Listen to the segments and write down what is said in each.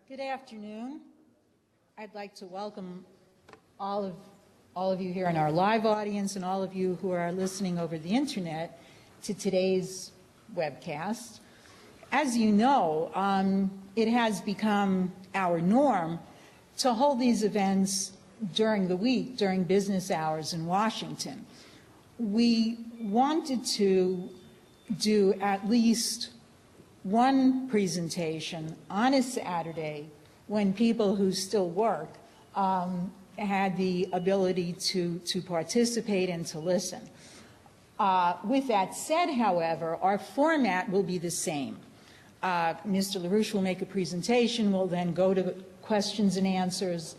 Good afternoon. I'd like to welcome all of you here in our live audience and all of you who are listening over the internet to today's webcast. As you know, it has become our norm to hold these events during the week, during business hours in Washington. We wanted to do at least one presentation on a Saturday when people who still work had the ability to participate and to listen. With that said, however, our format will be the same. Mr. LaRouche will make a presentation, we'll then go to questions and answers,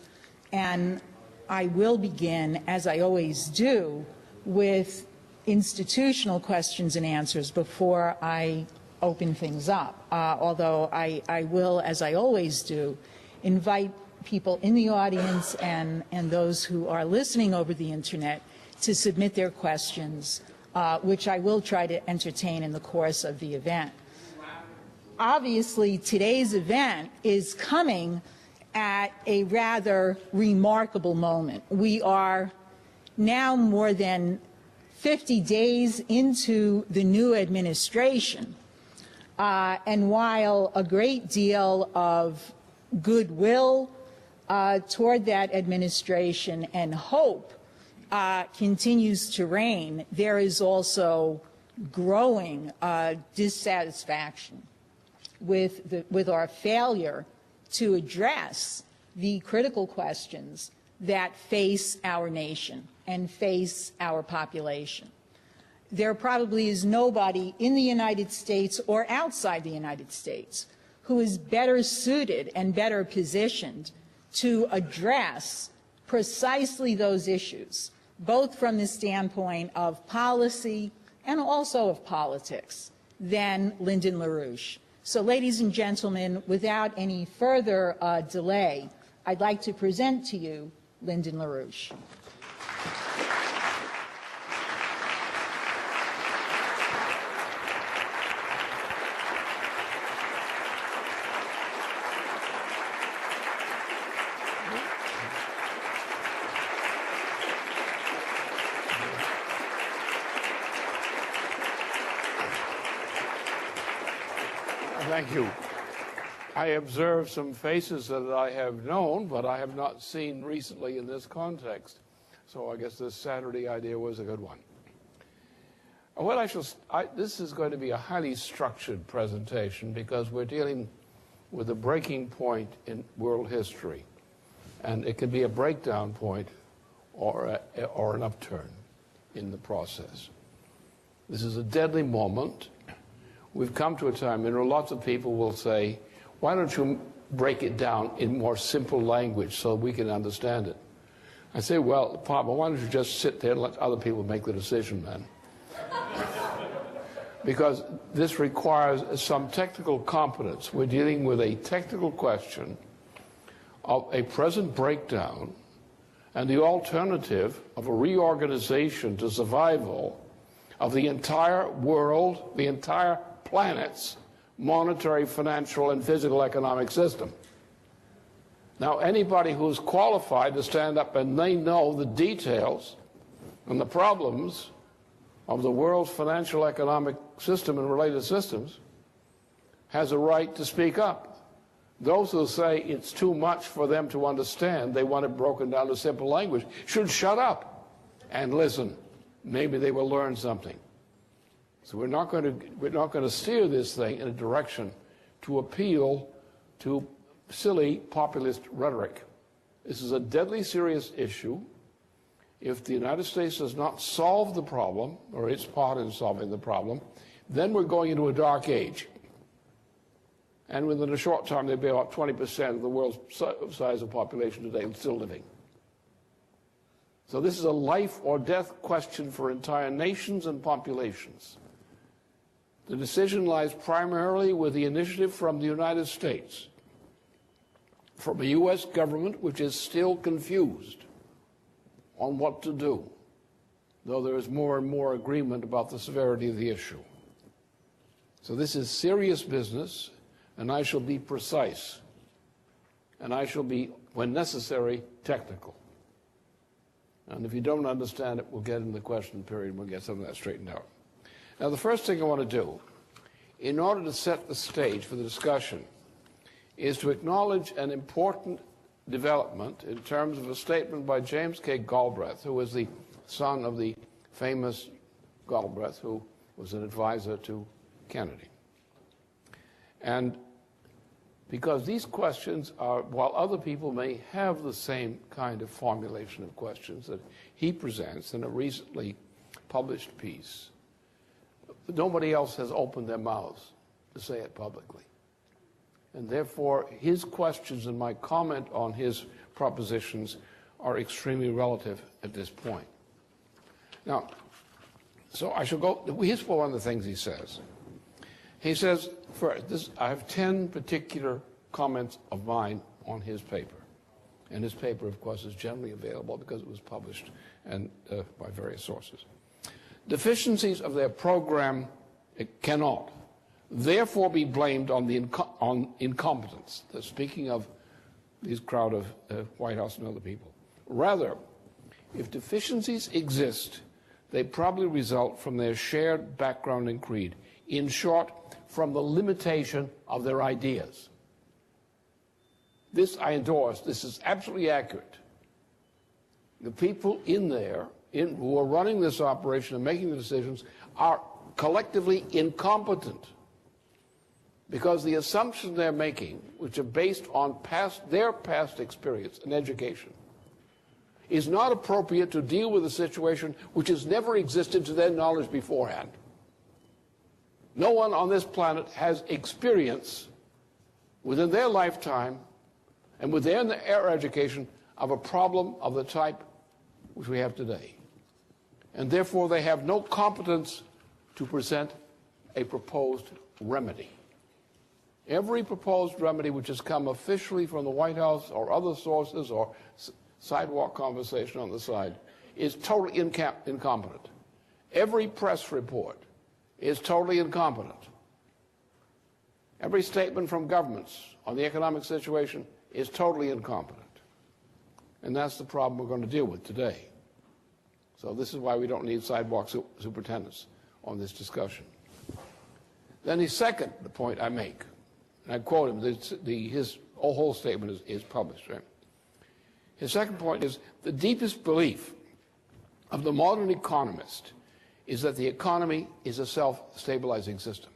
and I will begin, as I always do, with institutional questions and answers before I open things up, although I will, as I always do, invite people in the audience and those who are listening over the internet to submit their questions, which I will try to entertain in the course of the event. Obviously, today's event is coming at a rather remarkable moment. We are now more than 50 days into the new administration. And while a great deal of goodwill toward that administration and hope continues to reign, there is also growing dissatisfaction with our failure to address the critical questions that face our nation and face our population. There probably is nobody in the United States or outside the United States who is better suited and better positioned to address precisely those issues, both from the standpoint of policy and also of politics, than Lyndon LaRouche. So, ladies and gentlemen, without any further delay, I'd like to present to you Lyndon LaRouche. Thank you. I observed some faces that I have known, but I have not seen recently in this context. So I guess this Saturday idea was a good one. Well, this is going to be a highly structured presentation because we're dealing with a breaking point in world history. And it can be a breakdown point or an upturn in the process. This is a deadly moment. We've come to a time, lots of people will say, why don't you break it down in more simple language so we can understand it? I say, well, Papa, why don't you just sit there and let other people make the decision then? Because this requires some technical competence. We're dealing with a technical question of a present breakdown and the alternative of a reorganization to survival of the entire world, the entire planet's monetary, financial, and physical economic system. Now, anybody who's qualified to stand up and they know the details and the problems of the world's financial economic system and related systems has a right to speak up. Those who say it's too much for them to understand, they want it broken down to simple language, should shut up and listen. Maybe they will learn something. So we're not going to steer this thing in a direction to appeal to silly populist rhetoric. This is a deadly serious issue. If the United States does not solve the problem, or its part in solving the problem, then we're going into a dark age. And within a short time, there'll be about 20% of the world's size of population today still living. So this is a life or death question for entire nations and populations. The decision lies primarily with the initiative from the United States, from a U.S. government which is still confused on what to do, though there is more and more agreement about the severity of the issue. So this is serious business, and I shall be precise. and I shall be, when necessary, technical. And if you don't understand it, we'll get into the question period and we'll get some of that straightened out. Now, the first thing I want to do, in order to set the stage for the discussion, is to acknowledge an important development in terms of a statement by James K. Galbraith, who was the son of the famous Galbraith, who was an advisor to Kennedy. And because these questions are, while other people may have the same kind of formulation of questions that he presents in a recently published piece, nobody else has opened their mouths to say it publicly. And therefore, his questions and my comment on his propositions are extremely relative at this point. Now, so I shall go, here's one of the things he says. He says, first, I have 10 particular comments of mine on his paper. And his paper, of course, is generally available because it was published and by various sources. Deficiencies of their program cannot, therefore, be blamed on incompetence. Speaking of this crowd of White House and other people. Rather, if deficiencies exist, they probably result from their shared background and creed. In short, from the limitation of their ideas. This I endorse. This is absolutely accurate. The people in there who are running this operation and making the decisions are collectively incompetent because the assumptions they're making, which are based on their past experience and education, is not appropriate to deal with a situation which has never existed to their knowledge beforehand. No one on this planet has experience within their lifetime and within their education of a problem of the type which we have today. And therefore, they have no competence to present a proposed remedy. Every proposed remedy which has come officially from the White House or other sources or sidewalk conversation on the side is totally incompetent. Every press report is totally incompetent. Every statement from governments on the economic situation is totally incompetent. And that's the problem we're going to deal with today. So this is why we don't need sidewalk superintendents on this discussion. Then his second, the point I make, and I quote him, his whole statement is published, right? His second point is, the deepest belief of the modern economist is that the economy is a self-stabilizing system.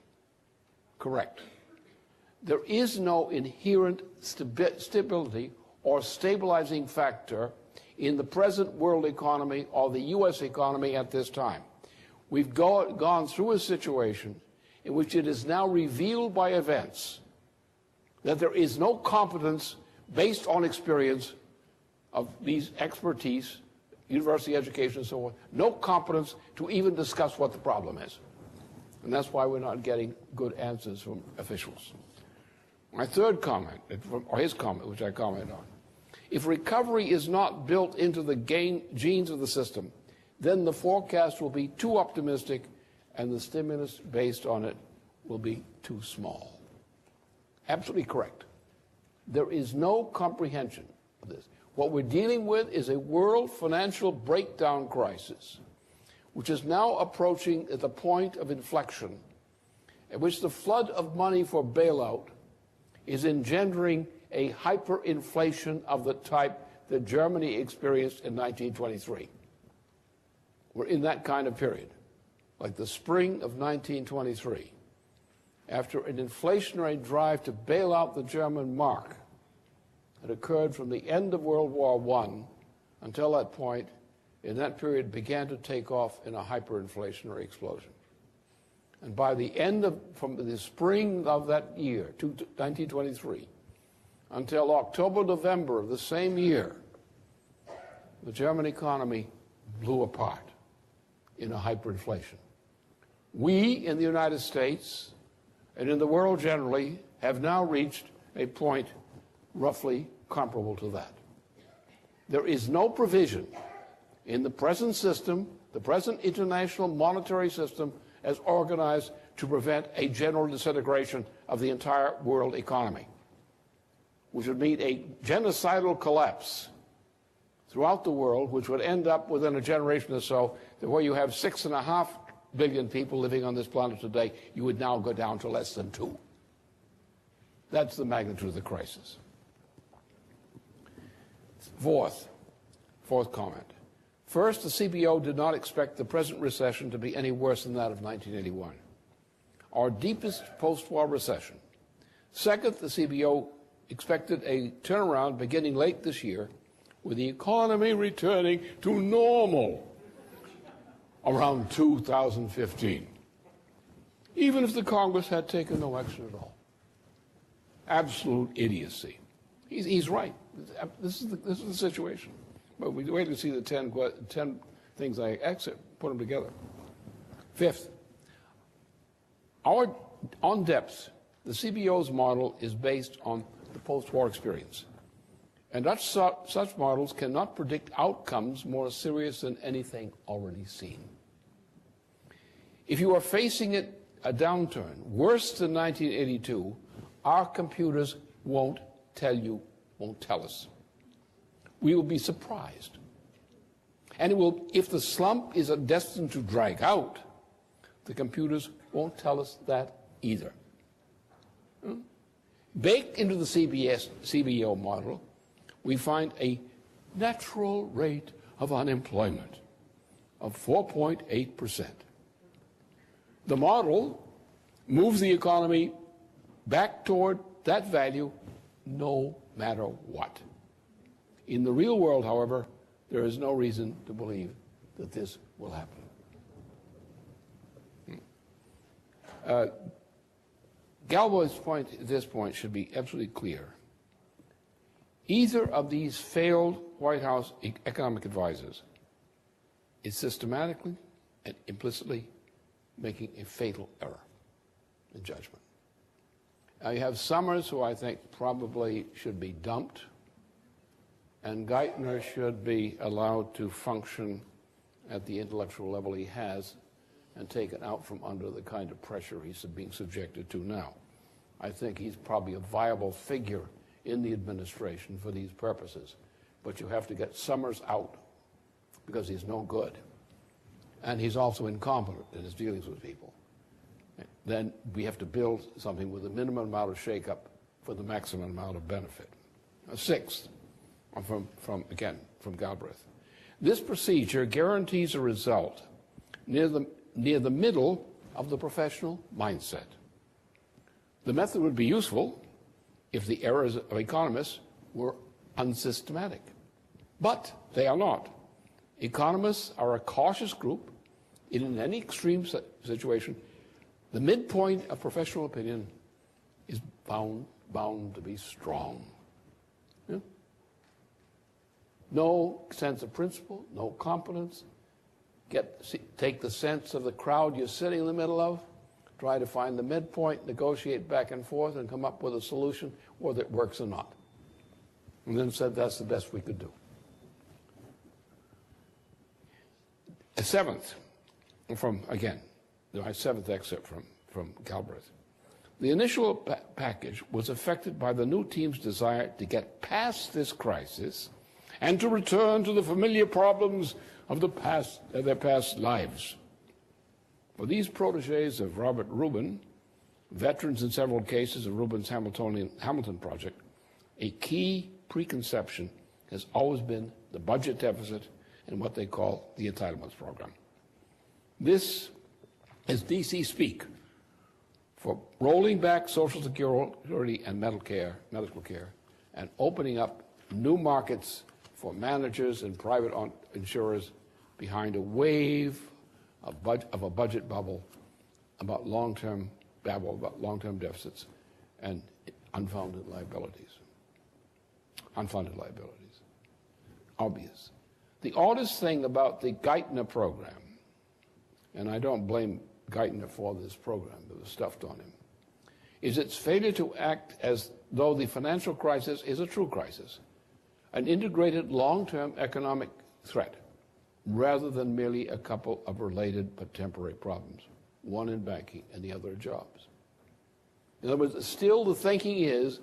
Correct. There is no inherent stability or stabilizing factor in the present world economy or the U.S. economy at this time. We've gone through a situation in which it is now revealed by events that there is no competence based on experience of these expertise, university education and so on, no competence to even discuss what the problem is. And that's why we're not getting good answers from officials. My third comment, or his comment, which I comment on, if recovery is not built into the genes of the system, then the forecast will be too optimistic and the stimulus based on it will be too small. Absolutely correct. There is no comprehension of this. What we're dealing with is a world financial breakdown crisis, which is now approaching at the point of inflection, at which the flood of money for bailout is engendering a hyperinflation of the type that Germany experienced in 1923. We're in that kind of period, like the spring of 1923. After an inflationary drive to bail out the German mark that occurred from the end of World War I until that point, in that period began to take off in a hyperinflationary explosion. And by the end of, from the spring of that year, 1923, until October, November of the same year, the German economy blew apart in a hyperinflation. We in the United States and in the world generally have now reached a point roughly comparable to that. There is no provision in the present system, the present international monetary system, as organized to prevent a general disintegration of the entire world economy. which would mean a genocidal collapse throughout the world, which would end up within a generation or so, that where you have 6.5 billion people living on this planet today, you would now go down to less than 2. That's the magnitude of the crisis. Fourth comment. First, the CBO did not expect the present recession to be any worse than that of 1981, our deepest post-war recession. Second, the CBO expected a turnaround beginning late this year, with the economy returning to normal around 2015, even if the Congress had taken no action at all. Absolute idiocy. He's right. This is the situation. But we wait to see the 10 things I exit, put them together. Fifth, on depth, the CBO's model is based on the post-war experience. And such models cannot predict outcomes more serious than anything already seen. If you are facing a downturn worse than 1982, our computers won't tell us. We will be surprised. And if the slump is destined to drag out, the computers won't tell us that either. Baked into the CBO model, we find a natural rate of unemployment of 4.8%. The model moves the economy back toward that value no matter what. In the real world, however, there is no reason to believe that this will happen. Galbo's point at this point should be absolutely clear. Either of these failed White House economic advisors is systematically and implicitly making a fatal error in judgment. Now you have Summers, who I think probably should be dumped, and Geithner should be allowed to function at the intellectual level he has and taken out from under the kind of pressure he's being subjected to now. I think he's probably a viable figure in the administration for these purposes. But you have to get Summers out because he's no good. And he's also incompetent in his dealings with people. Then we have to build something with a minimum amount of shakeup for the maximum amount of benefit. Sixth, from Galbraith. This procedure guarantees a result near the middle of the professional mindset. The method would be useful if the errors of economists were unsystematic. But they are not. Economists are a cautious group. In any extreme situation, the midpoint of professional opinion is bound to be strong. Yeah? No sense of principle, no competence. Take the sense of the crowd you're sitting in the middle of, try to find the midpoint, negotiate back and forth, and come up with a solution, whether it works or not. And then said that's the best we could do. A seventh, my seventh excerpt from Galbraith. The initial package was affected by the new team's desire to get past this crisis and to return to the familiar problems of their past lives. For these protégés of Robert Rubin, veterans in several cases of Rubin's Hamilton project, a key preconception has always been the budget deficit and what they call the entitlements program. This is DC speak for rolling back Social Security and medical care, and opening up new markets for managers and private insurers behind a wave of a budget bubble about long-term deficits and unfounded liabilities. Obvious. The oddest thing about the Geithner program, and I don't blame Geithner for this program that was stuffed on him, is its failure to act as though the financial crisis is a true crisis, an integrated long-term economic threat, rather than merely a couple of related but temporary problems, one in banking and the other in jobs. In other words, still the thinking is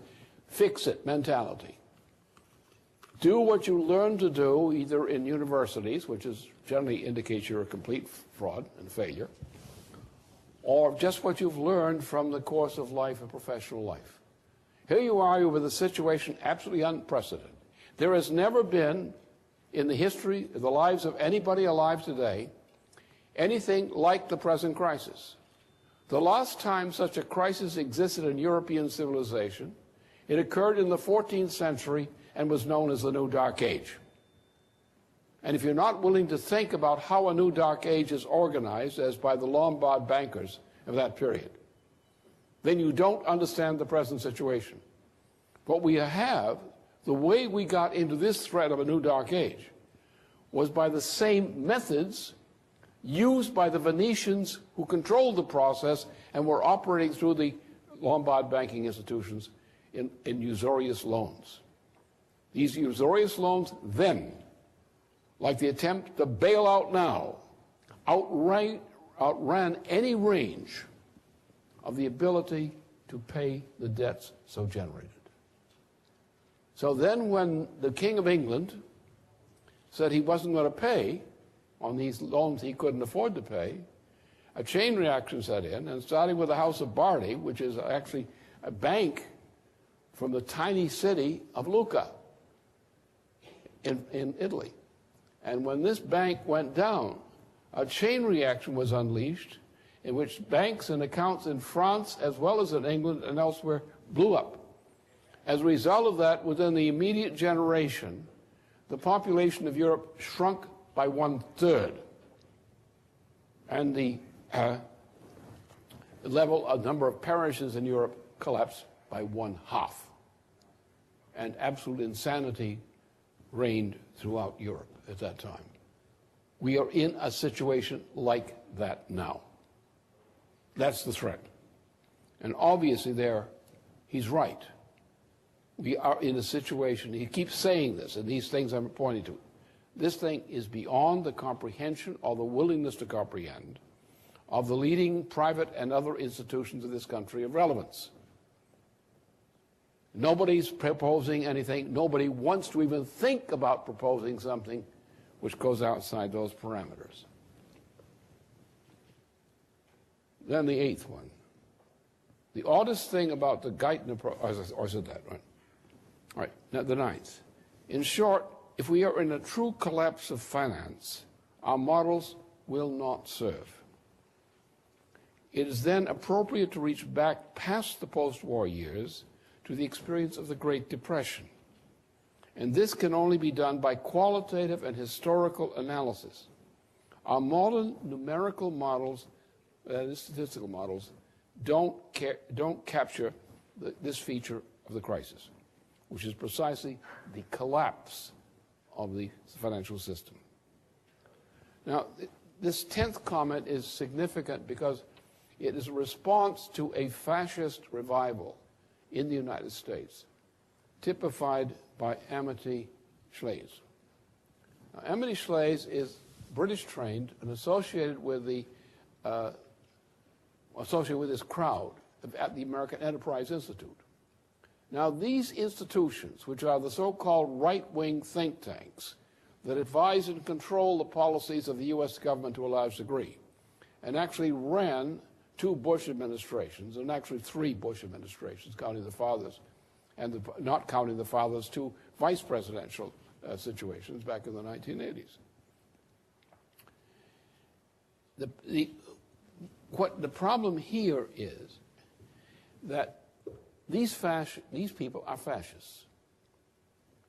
fix-it mentality. Do what you learn to do either in universities, which is generally indicates you're a complete fraud and failure, or just what you've learned from the course of life and professional life. Here you are with a situation absolutely unprecedented. There has never been, in the history of the lives of anybody alive today, anything like the present crisis. The last time such a crisis existed in European civilization, it occurred in the 14th century and was known as the New Dark Age. And if you're not willing to think about how a New Dark Age is organized, as by the Lombard bankers of that period, then you don't understand the present situation. What we have, the way we got into this threat of a New Dark Age, was by the same methods used by the Venetians who controlled the process and were operating through the Lombard banking institutions in usurious loans. These usurious loans then, like the attempt to bail out now, outran any range of the ability to pay the debts so generated. So then when the King of England said he wasn't going to pay on these loans he couldn't afford to pay, a chain reaction set in, and starting with the House of Bardi, which is actually a bank from the tiny city of Lucca in Italy. And when this bank went down, a chain reaction was unleashed in which banks and accounts in France as well as in England and elsewhere blew up. As a result of that, within the immediate generation, the population of Europe shrunk by 1/3. And the number of parishes in Europe collapsed by 1/2. And absolute insanity reigned throughout Europe at that time. We are in a situation like that now. That's the threat. And obviously there, he's right. We are in a situation, he keeps saying this, and these things I'm pointing to. This thing is beyond the comprehension or the willingness to comprehend of the leading private and other institutions of this country of relevance. Nobody's proposing anything. Nobody wants to even think about proposing something which goes outside those parameters. Then the eighth one. The oddest thing about the Guyton approach, or is it that one? All right, now the ninth. In short, if we are in a true collapse of finance, our models will not serve. It is then appropriate to reach back past the post-war years to the experience of the Great Depression. And this can only be done by qualitative and historical analysis. Our modern numerical models, statistical models, don't capture this feature of the crisis, which is precisely the collapse of the financial system. Now, this 10th comment is significant because it is a response to a fascist revival in the United States, typified by Amity Shlaes. Now, Amity Shlaes is British trained and associated with this crowd at the American Enterprise Institute. Now, these institutions, which are the so-called right-wing think tanks that advise and control the policies of the U.S. government to a large degree, and actually ran 2 Bush administrations, and actually 3 Bush administrations, counting the fathers, and not counting the fathers, 2 vice presidential situations back in the 1980s. The problem here is that these people are fascists.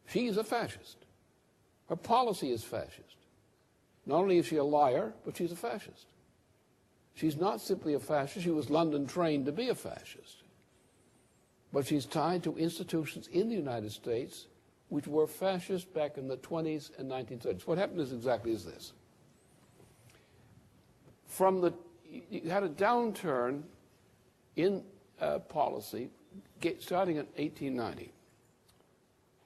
She is a fascist. Her policy is fascist. Not only is she a liar, but she's a fascist. She's not simply a fascist. She was London trained to be a fascist. But she's tied to institutions in the United States which were fascist back in the 20s and 1930s. What happened is exactly as this. You had a downturn in policy starting in 1890,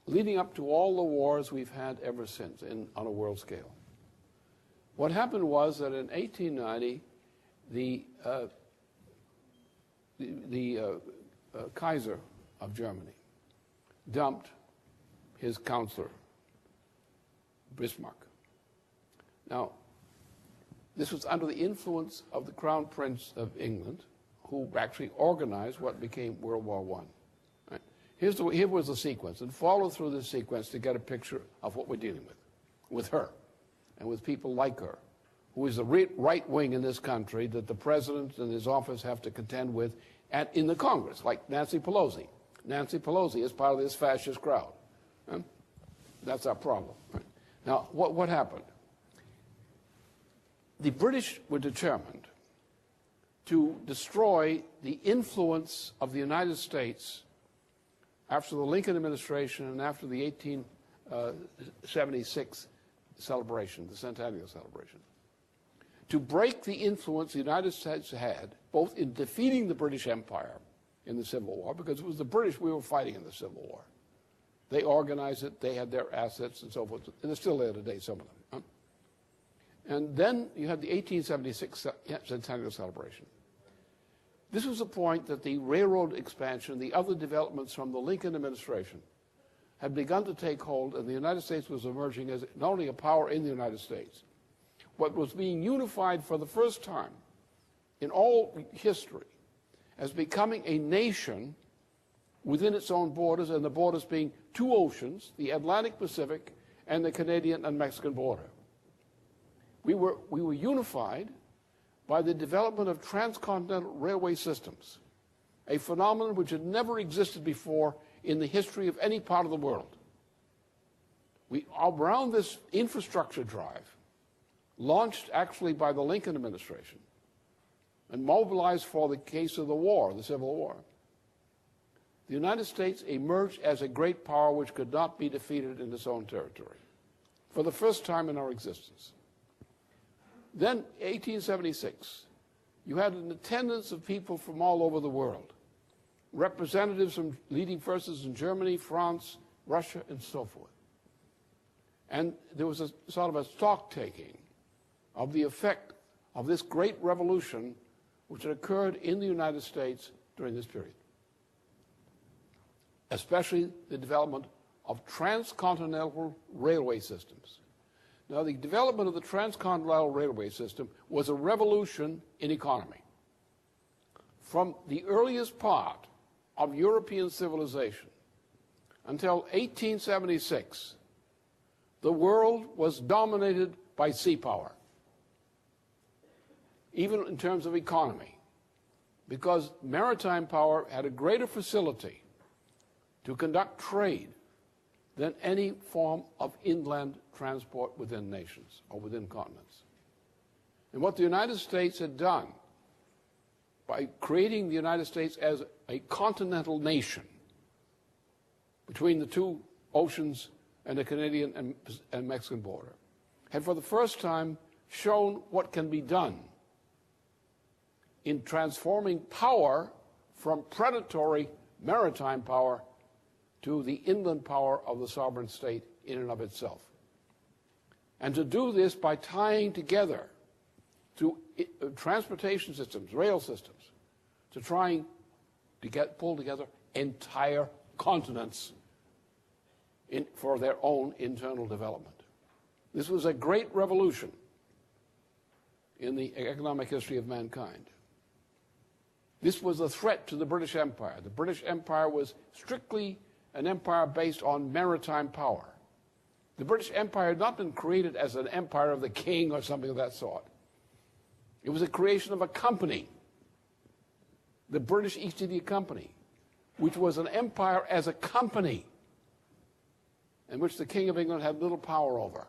leading up to all the wars we've had ever since on a world scale. What happened was that in 1890, the Kaiser of Germany dumped his counselor, Bismarck. Now, this was under the influence of the Crown Prince of England, who actually organized what became World War I. Right? Here was the sequence, and follow through this sequence to get a picture of what we're dealing with her, and with people like her, who is the right wing in this country that the president and his office have to contend with in the Congress, like Nancy Pelosi. Nancy Pelosi is part of this fascist crowd. Right? That's our problem. Right? Now, what happened? The British were determined to destroy the influence of the United States after the Lincoln administration and after the 1876 celebration, the centennial celebration. To break the influence the United States had, both in defeating the British Empire in the Civil War, because it was the British we were fighting in the Civil War. They organized it, they had their assets and so forth, and they're still there today, some of them. Huh? And then you had the 1876 centennial celebration. This was the point that the railroad expansion, the other developments from the Lincoln administration, had begun to take hold, and the United States was emerging as not only a power in the United States, but was being unified for the first time in all history as becoming a nation within its own borders, and the borders being two oceans, the Atlantic Pacific and the Canadian and Mexican border. We were unified by the development of transcontinental railway systems, a phenomenon which had never existed before in the history of any part of the world. Around this infrastructure drive, launched actually by the Lincoln administration and mobilized for the case of the war, the Civil War, the United States emerged as a great power which could not be defeated in its own territory for the first time in our existence. Then, 1876, you had an attendance of people from all over the world, representatives from leading forces in Germany, France, Russia, and so forth. And there was a sort of a stock-taking of the effect of this great revolution which had occurred in the United States during this period, especially the development of transcontinental railway systems. Now, the development of the transcontinental railway system was a revolution in economy. From the earliest part of European civilization until 1876, the world was dominated by sea power, even in terms of economy, because maritime power had a greater facility to conduct trade than any form of inland transport within nations or within continents. And what the United States had done by creating the United States as a continental nation between the two oceans and the Canadian and Mexican border, had for the first time shown what can be done in transforming power from predatory maritime power to the inland power of the sovereign state in and of itself. And to do this by tying together through transportation systems, rail systems, to trying to pull together entire continents for their own internal development. This was a great revolution in the economic history of mankind. This was a threat to the British Empire. The British Empire was strictly an empire based on maritime power. The British Empire had not been created as an empire of the king or something of that sort. It was a creation of a company, the British East India Company, which was an empire as a company, and which the King of England had little power over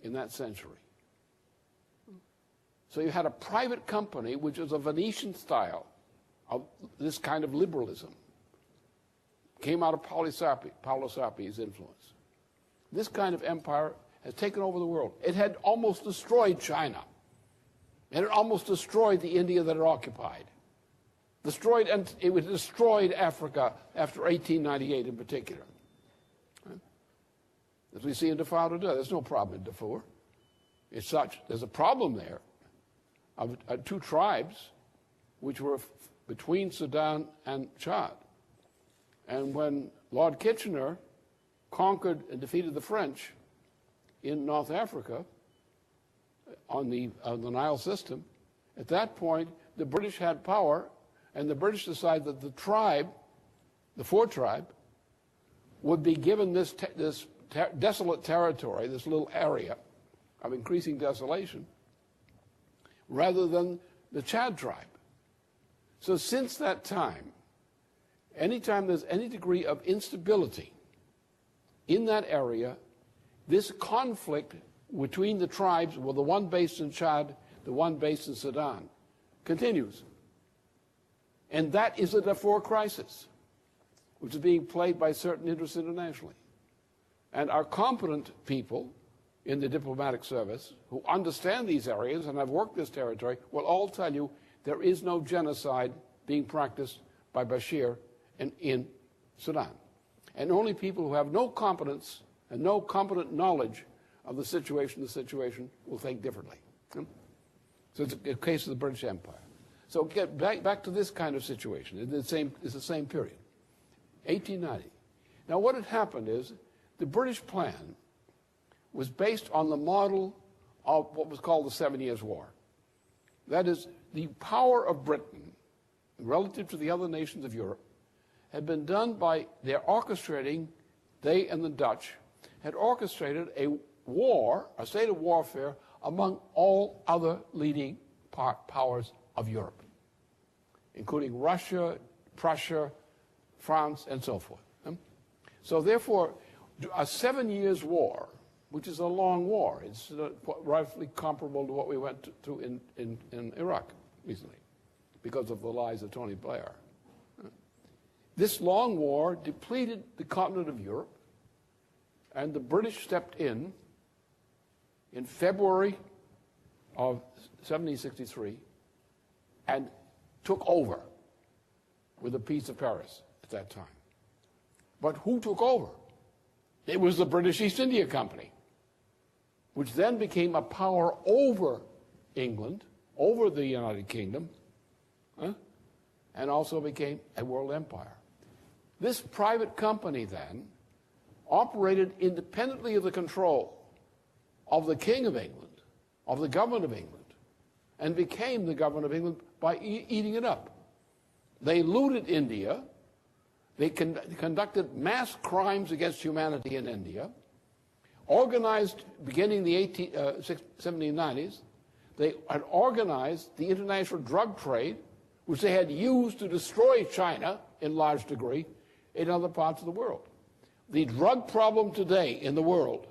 in that century. So you had a private company, which was a Venetian style of this kind of liberalism. Came out of Paolo Sarpi's influence. This kind of empire has taken over the world. It had almost destroyed China. And it almost destroyed the India that it occupied. It destroyed Africa after 1898 in particular. As we see in Darfur today, there's no problem in Darfur. It's such, there's a problem there of two tribes which were between Sudan and Chad. And when Lord Kitchener conquered and defeated the French in North Africa on the Nile system, at that point, the British had power, and the British decided that the tribe, the Fore tribe, would be given this desolate territory, this little area of increasing desolation, rather than the Chad tribe. So since that time, anytime there's any degree of instability in that area, this conflict between the tribes, well, the one based in Chad, the one based in Sudan, continues. And that is a Darfur crisis, which is being played by certain interests internationally. And our competent people in the diplomatic service who understand these areas and have worked this territory will all tell you there is no genocide being practiced by Bashir in Sudan. And only people who have no competence and no competent knowledge of the situation will think differently. So it's a case of the British Empire. So get back to this kind of situation. It's the same period, 1890. Now what had happened is the British plan was based on the model of what was called the 7 Years' War. That is, the power of Britain relative to the other nations of Europe had been done by their orchestrating, they and the Dutch had orchestrated a war, a state of warfare among all other leading powers of Europe, including Russia, Prussia, France, and so forth. So therefore, a 7 Years' War, which is a long war, it's roughly comparable to what we went through in Iraq recently, because of the lies of Tony Blair. This long war depleted the continent of Europe, and the British stepped in February of 1763 and took over with the Peace of Paris at that time. But who took over? It was the British East India Company, which then became a power over England, over the United Kingdom, and also became a world empire. This private company then operated independently of the control of the King of England, of the government of England, and became the government of England by eating it up. They looted India. They conducted mass crimes against humanity in India, organized, beginning the 1790s, they had organized the international drug trade, which they had used to destroy China in large degree in other parts of the world. The drug problem today in the world,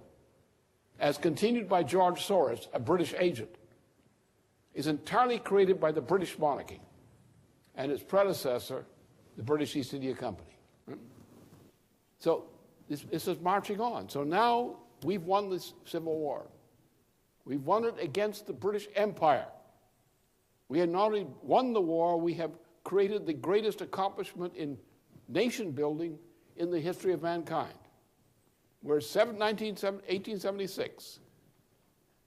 as continued by George Soros, a British agent, is entirely created by the British monarchy and its predecessor, the British East India Company. So this is marching on. So now we've won this Civil War. We've won it against the British Empire. We have not only won the war, we have created the greatest accomplishment in nation building in the history of mankind. Where 1876,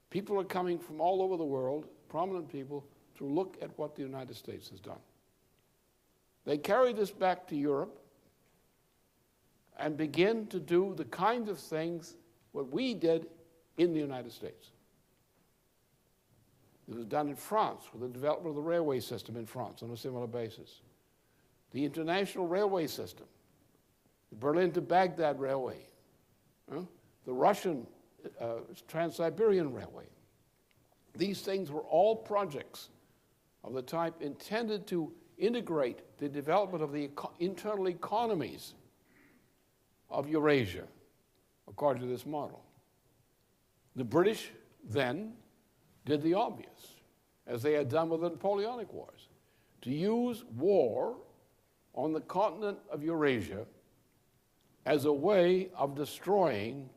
people are coming from all over the world, prominent people, to look at what the United States has done. They carry this back to Europe and begin to do the kinds of things what we did in the United States. It was done in France with the development of the railway system in France on a similar basis. The international railway system, the Berlin to Baghdad railway, the Russian Trans-Siberian Railway. These things were all projects of the type intended to integrate the development of the internal economies of Eurasia, according to this model. The British then did the obvious, as they had done with the Napoleonic Wars, to use war on the continent of Eurasia as a way of destroying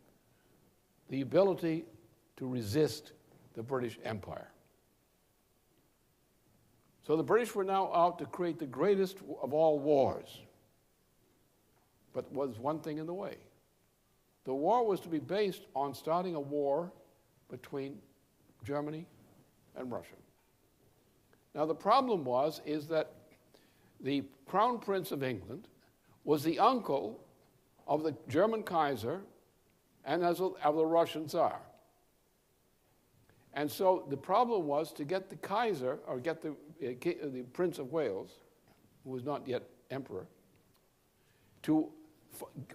the ability to resist the British Empire. So the British were now out to create the greatest of all wars. But was one thing in the way. The war was to be based on starting a war between Germany and Russia. Now the problem is that the Crown Prince of England was the uncle of the German Kaiser and of the Russian Tsar. And so the problem was to get the Kaiser, or get the Prince of Wales, who was not yet emperor, to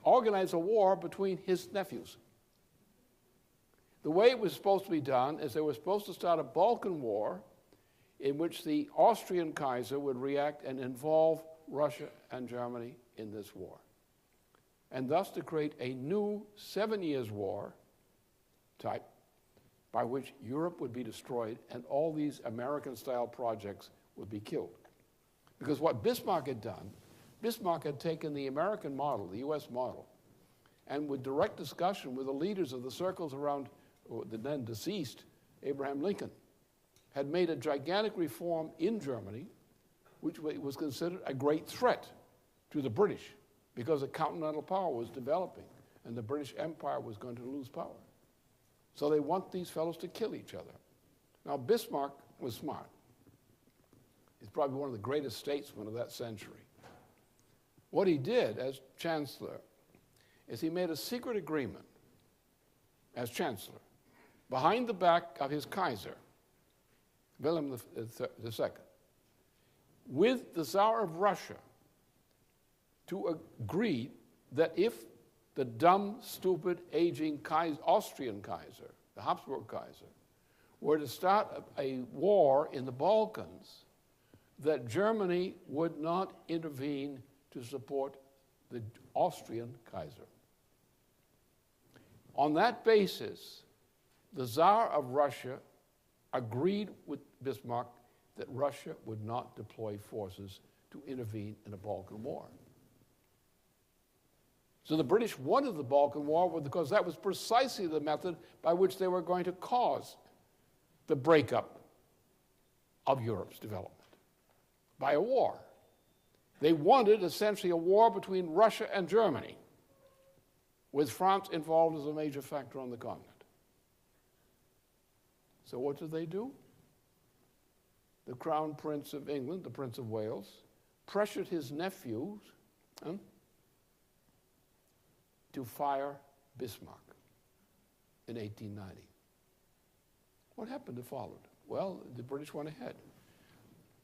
organize a war between his nephews. The way it was supposed to be done is they were supposed to start a Balkan War in which the Austrian Kaiser would react and involve Russia and Germany in this war, and thus to create a new 7 years war type by which Europe would be destroyed and all these American-style projects would be killed. Because what Bismarck had done, Bismarck had taken the American model, the US model, and with direct discussion with the leaders of the circles around the then deceased Abraham Lincoln, had made a gigantic reform in Germany, which was considered a great threat to the British, because a continental power was developing and the British Empire was going to lose power. So they want these fellows to kill each other. Now, Bismarck was smart. He's probably one of the greatest statesmen of that century. What he did as chancellor is he made a secret agreement as chancellor behind the back of his Kaiser, Wilhelm II, with the Tsar of Russia to agree that if the dumb, stupid, aging Austrian Kaiser, the Habsburg Kaiser, were to start a war in the Balkans, that Germany would not intervene to support the Austrian Kaiser. On that basis, the Tsar of Russia agreed with Bismarck that Russia would not deploy forces to intervene in a Balkan war. So the British wanted the Balkan War because that was precisely the method by which they were going to cause the breakup of Europe's development, by a war. They wanted essentially a war between Russia and Germany, with France involved as a major factor on the continent. So what did they do? The Crown Prince of England, the Prince of Wales, pressured his nephews to fire Bismarck in 1890. What happened that followed? Well, the British went ahead.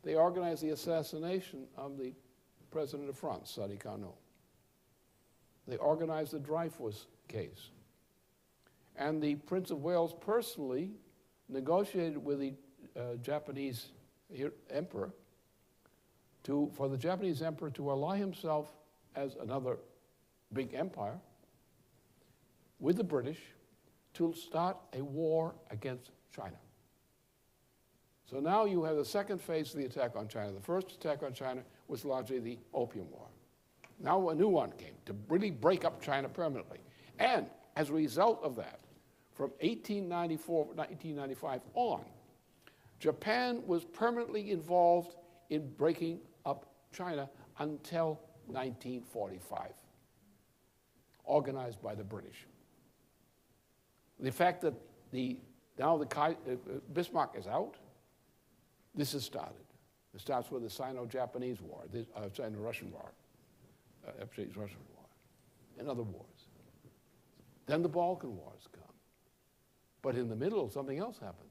They organized the assassination of the President of France, Sadi Carnot. They organized the Dreyfus case. And the Prince of Wales personally negotiated with the Japanese emperor for the Japanese emperor to ally himself as another big empire with the British to start a war against China. So now you have the second phase of the attack on China. The first attack on China was largely the Opium War. Now a new one came to really break up China permanently. And as a result of that, from 1894, 1895 on, Japan was permanently involved in breaking up China until 1945, organized by the British. The fact that Bismarck is out, this has started. It starts with the Sino-Japanese War, Sino-Russian War, Russian War, and other wars. Then the Balkan Wars come. But in the middle, something else happens.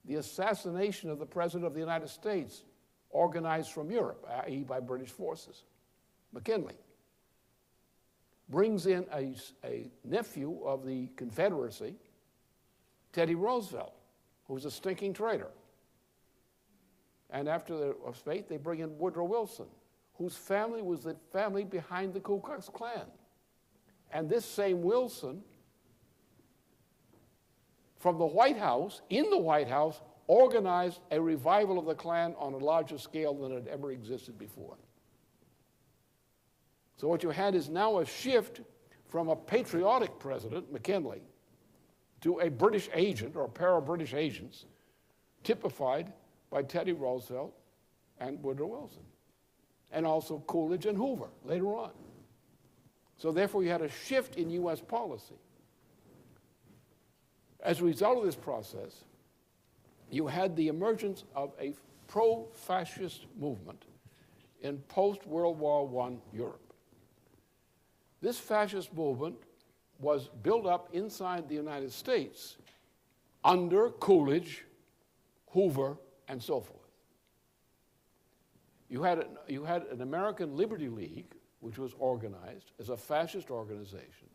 The assassination of the President of the United States, organized from Europe, i.e. by British forces, McKinley, brings in a nephew of the Confederacy, Teddy Roosevelt, who's a stinking traitor. And after the fate, they bring in Woodrow Wilson, whose family was the family behind the Ku Klux Klan. And this same Wilson, from the White House, in the White House, organized a revival of the Klan on a larger scale than had ever existed before. So what you had is now a shift from a patriotic president, McKinley, to a British agent or a pair of British agents, typified by Teddy Roosevelt and Woodrow Wilson, and also Coolidge and Hoover later on. So therefore you had a shift in U.S. policy. As a result of this process, you had the emergence of a pro-fascist movement in post-World War I Europe. This fascist movement was built up inside the United States under Coolidge, Hoover, and so forth. You had an American Liberty League, which was organized as a fascist organization.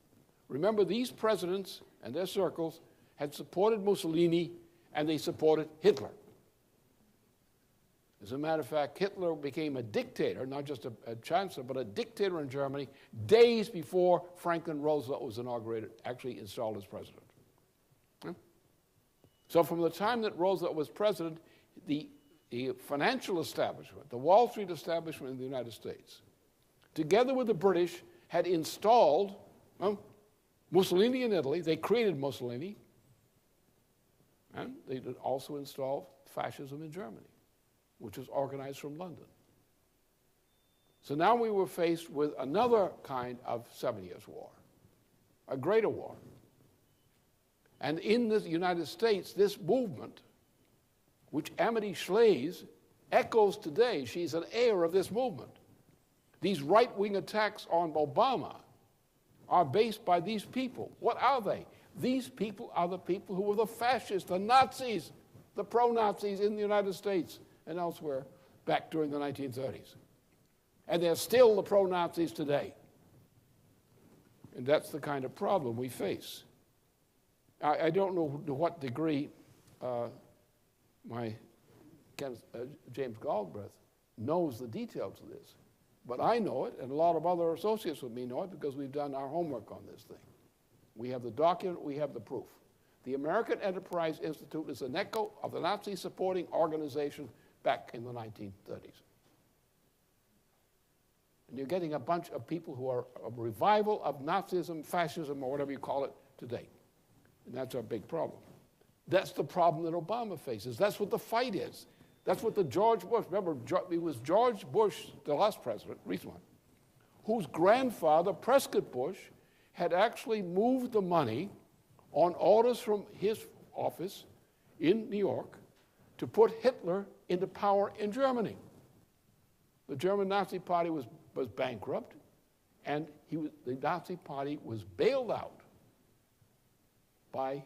Remember, these presidents and their circles had supported Mussolini, and they supported Hitler. As a matter of fact, Hitler became a dictator, not just a chancellor, but a dictator in Germany, days before Franklin Roosevelt was inaugurated, actually installed as president. So from the time that Roosevelt was president, the financial establishment, the Wall Street establishment in the United States, together with the British, had installed Mussolini in Italy. They created Mussolini, and they did also install fascism in Germany, which was organized from London. So now we were faced with another kind of 7 Years' War, a greater war. And in the United States, this movement, which Amity Shlaes echoes today, she's an heir of this movement. These right-wing attacks on Obama are based by these people. What are they? These people are the people who were the fascists, the Nazis, the pro-Nazis in the United States and elsewhere back during the 1930s. And they're still the pro-Nazis today. And that's the kind of problem we face. I don't know to what degree James Galbraith knows the details of this, but I know it, and a lot of other associates with me know it because we've done our homework on this thing. We have the document, we have the proof. The American Enterprise Institute is an echo of the Nazi supporting organization back in the 1930s. And you're getting a bunch of people who are a revival of Nazism, fascism, or whatever you call it today. And that's our big problem. That's the problem that Obama faces. That's what the fight is. That's what the George Bush, remember, it was George Bush, the last president, recent one, whose grandfather, Prescott Bush, had actually moved the money on orders from his office in New York to put Hitler into power in Germany. The German Nazi Party was bankrupt, and the Nazi Party was bailed out by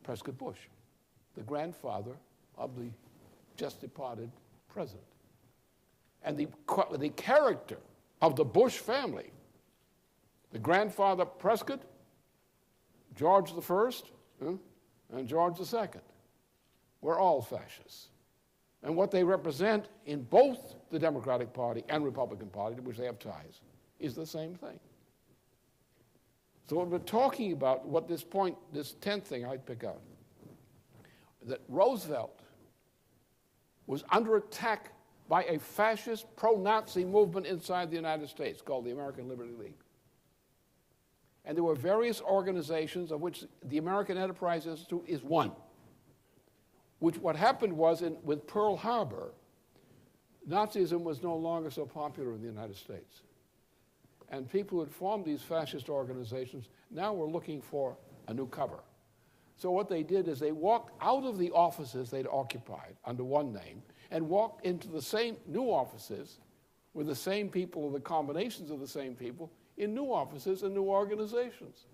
Prescott Bush, the grandfather of the just departed president. And the character of the Bush family, the grandfather Prescott, George I, and George II, were all fascists. And what they represent in both the Democratic Party and Republican Party, to which they have ties, is the same thing. So what we're talking about, what this 10th thing I'd pick out, that Roosevelt was under attack by a fascist pro-Nazi movement inside the United States called the American Liberty League. And there were various organizations of which the American Enterprise Institute is one. What happened was with Pearl Harbor, Nazism was no longer so popular in the United States. And people who had formed these fascist organizations now were looking for a new cover. So what they did is they walked out of the offices they'd occupied under one name and walked into the same new offices with the same people or the combinations of the same people in new offices and new organizations.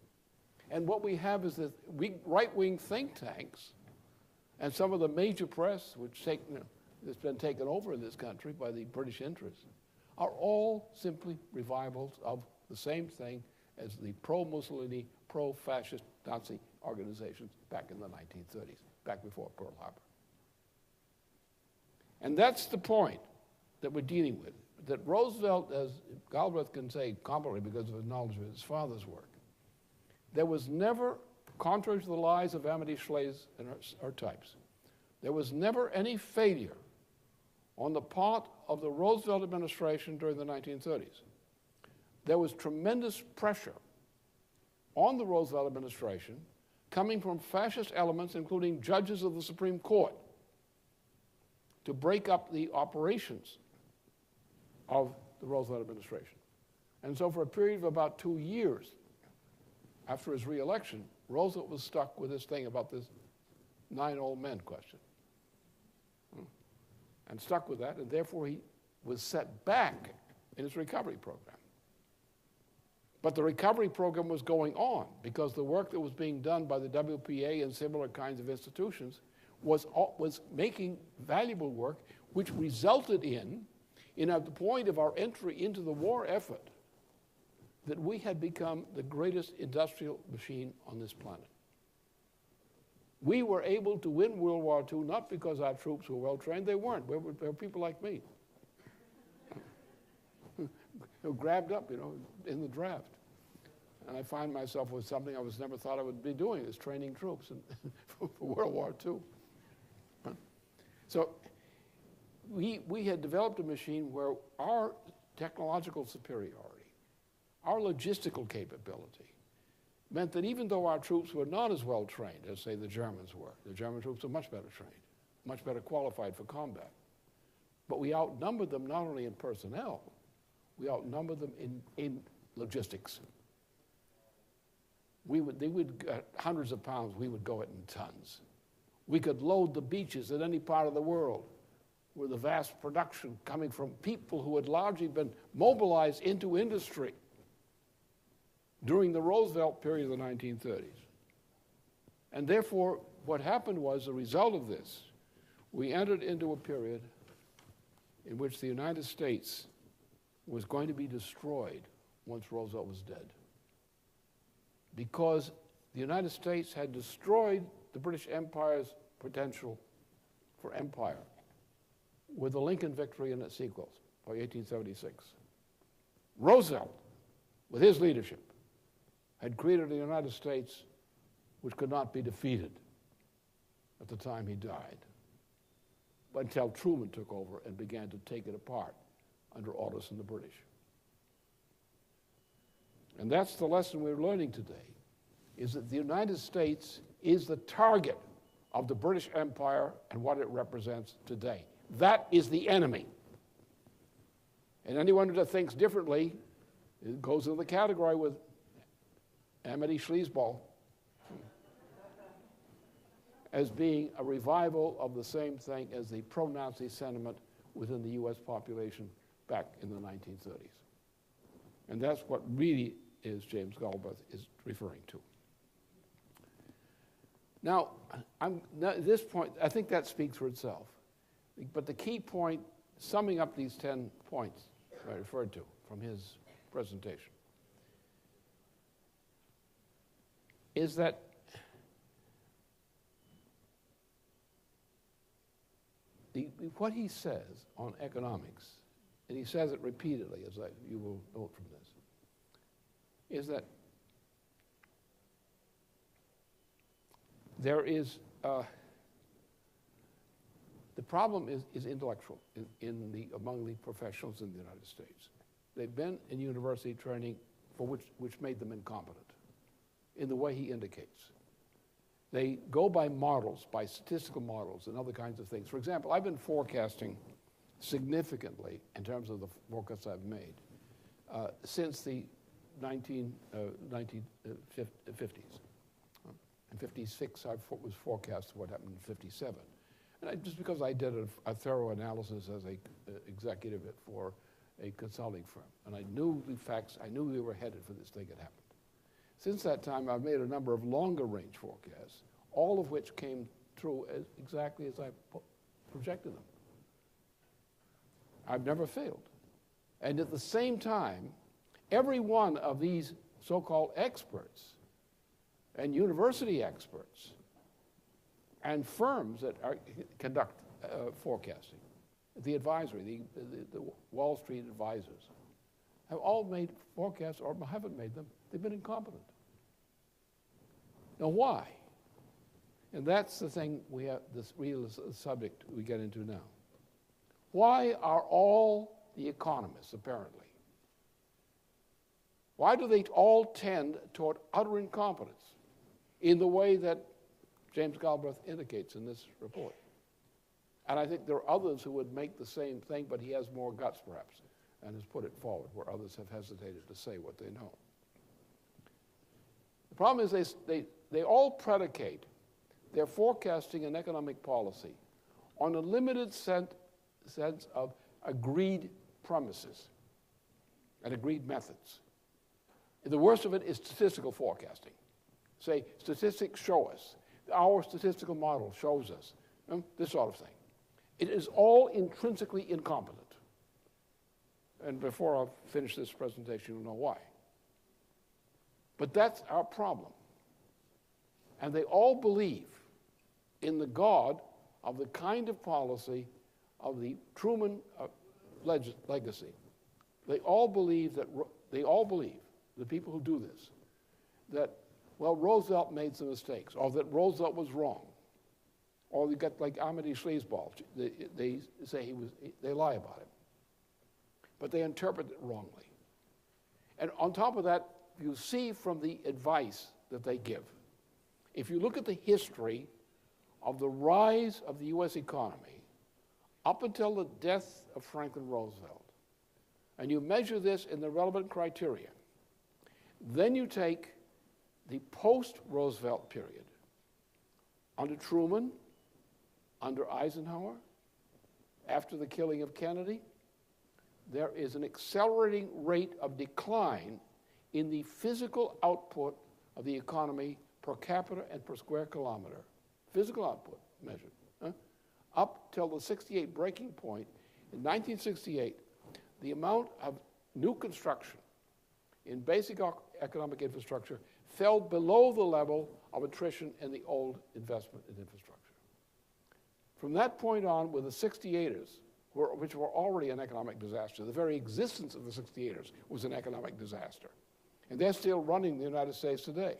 And what we have is that right-wing think tanks and some of the major press, that's been taken over in this country by the British interests, are all simply revivals of the same thing as the pro-Mussolini, pro-fascist Nazi organizations back in the 1930s, back before Pearl Harbor. And that's the point that we're dealing with, that Roosevelt, as Galbraith can say competently because of his knowledge of his father's work, there was never, contrary to the lies of Amity Shlaes and her types, there was never any failure on the part of the Roosevelt administration during the 1930s. There was tremendous pressure on the Roosevelt administration coming from fascist elements, including judges of the Supreme Court, to break up the operations of the Roosevelt administration. And so for a period of about 2 years after his re-election, Roosevelt was stuck with this thing about this 9 old men question. And stuck with that, and therefore he was set back in his recovery program. But the recovery program was going on because the work that was being done by the WPA and similar kinds of institutions was making valuable work, which resulted in at the point of our entry into the war effort, that we had become the greatest industrial machine on this planet. We were able to win World War II not because our troops were well trained. They weren't. They were people like me who grabbed up, in the draft. And I find myself with something I never thought I would be doing, is training troops for World War II. So we had developed a machine where our technological superiority, our logistical capability, meant that even though our troops were not as well trained as, say, the Germans were, the German troops were much better trained, much better qualified for combat. But we outnumbered them not only in personnel, we outnumbered them in logistics. They would get hundreds of pounds, we would go it in tons. We could load the beaches in any part of the world with a vast production coming from people who had largely been mobilized into industry during the Roosevelt period of the 1930s. And therefore, what happened was, the result of this, we entered into a period in which the United States was going to be destroyed once Roosevelt was dead. Because the United States had destroyed the British Empire's potential for empire with the Lincoln victory and its sequels by 1876. Roosevelt, with his leadership, had created a United States which could not be defeated at the time he died, until Truman took over and began to take it apart under orders from the British. And that's the lesson we're learning today, is that the United States is the target of the British Empire and what it represents today. That is the enemy. And anyone who thinks differently, it goes into the category with Amity Schliessball as being a revival of the same thing as the pro-Nazi sentiment within the U.S. population back in the 1930s. And that's what really is James Galbraith is referring to. Now, at this point, I think that speaks for itself. But the key point, summing up these 10 points I referred to from his presentation, is that what he says on economics, and he says it repeatedly, as you will note from this, is that there is the problem is intellectual among the professionals in the United States. They've been in university training for which made them incompetent in the way he indicates. They go by models, by statistical models and other kinds of things. For example, I've been forecasting significantly in terms of the forecasts I've made since the 1950s. In 56, I was forecast what happened in 57. And just because I did a thorough analysis as an executive for a consulting firm. And I knew the facts, I knew we were headed for this thing had happened. Since that time, I've made a number of longer range forecasts, all of which came true exactly as I projected them. I've never failed. And at the same time, every one of these so-called experts and university experts and firms that conduct forecasting, the advisory, the Wall Street advisors, have all made forecasts or haven't made them. They've been incompetent. Now, why? And that's the thing we have, this real subject we get into now. Why are all the economists, apparently, why do they all tend toward utter incompetence in the way that James Galbraith indicates in this report? And I think there are others who would make the same thing, but he has more guts, perhaps, and has put it forward where others have hesitated to say what they know. The problem is they all predicate their forecasting and economic policy on a limited sense of agreed premises and agreed methods. The worst of it is statistical forecasting. Say, statistics show us. Our statistical model shows us. This sort of thing. It is all intrinsically incompetent. And before I finish this presentation, you'll know why. But that's our problem. And they all believe in the God of the kind of policy of the Truman legacy. They all believe, the people who do this, that, well, Roosevelt made some mistakes, or that Roosevelt was wrong. Or you got like Amity Schleesball, they say they lie about it. But they interpret it wrongly. And on top of that, you see from the advice that they give, if you look at the history of the rise of the U.S. economy up until the death of Franklin Roosevelt, and you measure this in the relevant criteria, then you take the post-Roosevelt period, under Truman, under Eisenhower, after the killing of Kennedy, there is an accelerating rate of decline in the physical output of the economy per capita and per square kilometer, physical output measured, up till the 68 breaking point. In 1968, the amount of new construction in basic economic infrastructure fell below the level of attrition in the old investment in infrastructure. From that point on, with the 68ers, which were already an economic disaster, the very existence of the 68ers was an economic disaster. And they're still running the United States today.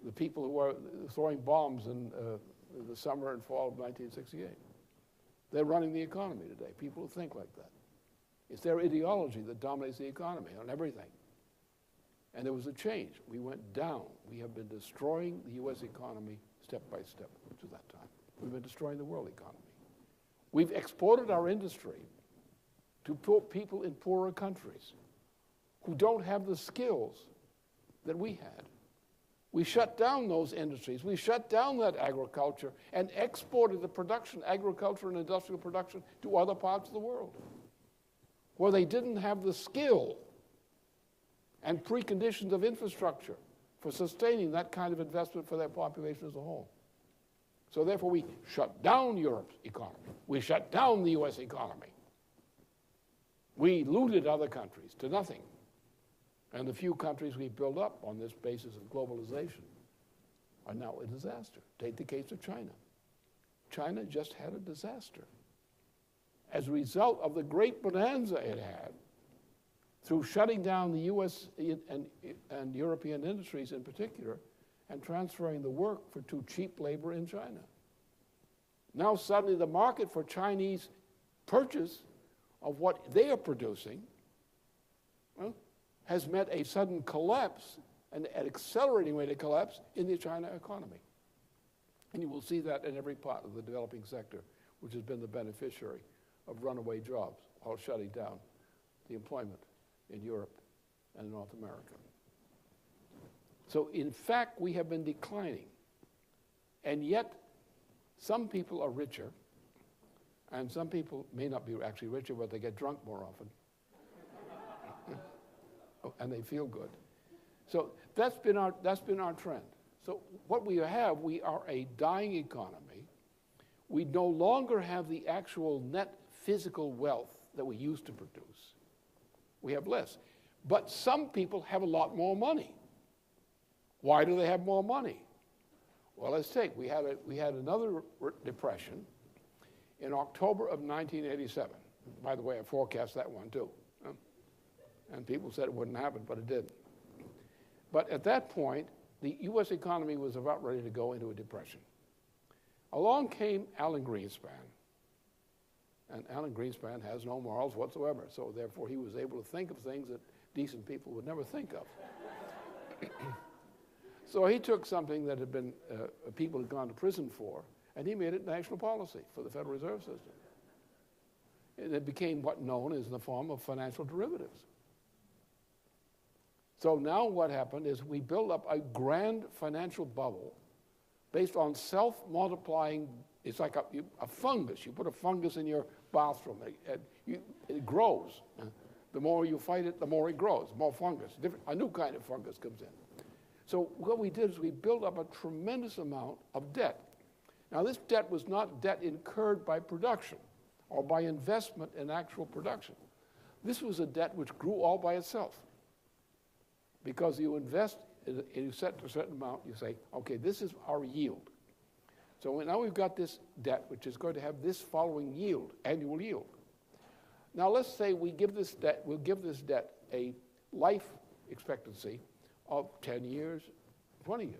The people who were throwing bombs in the summer and fall of 1968. They're running the economy today, people who think like that. It's their ideology that dominates the economy on everything. And there was a change. We went down. We have been destroying the U.S. economy step by step to that time. We've been destroying the world economy. We've exported our industry to people in poorer countries who don't have the skills that we had. We shut down those industries. We shut down that agriculture and exported the production, agriculture and industrial production, to other parts of the world where they didn't have the skill and preconditions of infrastructure for sustaining that kind of investment for their population as a whole. So therefore, we shut down Europe's economy. We shut down the U.S. economy. We looted other countries to nothing. And the few countries we built up on this basis of globalization are now a disaster. Take the case of China. China just had a disaster. As a result of the great bonanza it had, through shutting down the U.S. and European industries in particular, and transferring the work for too cheap labor in China. Now suddenly the market for Chinese purchase of what they are producing has met a sudden collapse, an accelerating rate of collapse in the China economy. And you will see that in every part of the developing sector, which has been the beneficiary of runaway jobs, while shutting down the employment in Europe and North America. So in fact, we have been declining. And yet, some people are richer, and some people may not be actually richer, but they get drunk more often. And they feel good. So that's been our trend. So what we are a dying economy. We no longer have the actual net physical wealth that we used to produce. We have less. But some people have a lot more money. Why do they have more money? Well, let's take, we had another depression in October of 1987. By the way, I forecast that one too. And people said it wouldn't happen, but it did. But at that point, the U.S. economy was about ready to go into a depression. Along came Alan Greenspan. And Alan Greenspan has no morals whatsoever, so therefore he was able to think of things that decent people would never think of. So he took something that had been, people had gone to prison for, and he made it national policy for the Federal Reserve System. And it became what known as in the form of financial derivatives. So now what happened is we built up a grand financial bubble based on self-multiplying. It's like a fungus. You put a fungus in your bathroom, it grows. The more you fight it, the more it grows, more fungus. A new kind of fungus comes in. So what we did is we built up a tremendous amount of debt. Now, this debt was not debt incurred by production or by investment in actual production. This was a debt which grew all by itself. Because you invest, you set a certain amount, you say, okay, this is our yield. So now we've got this debt, which is going to have this following yield, annual yield. Now let's say we'll give this debt a life expectancy of 10 years, 20 years.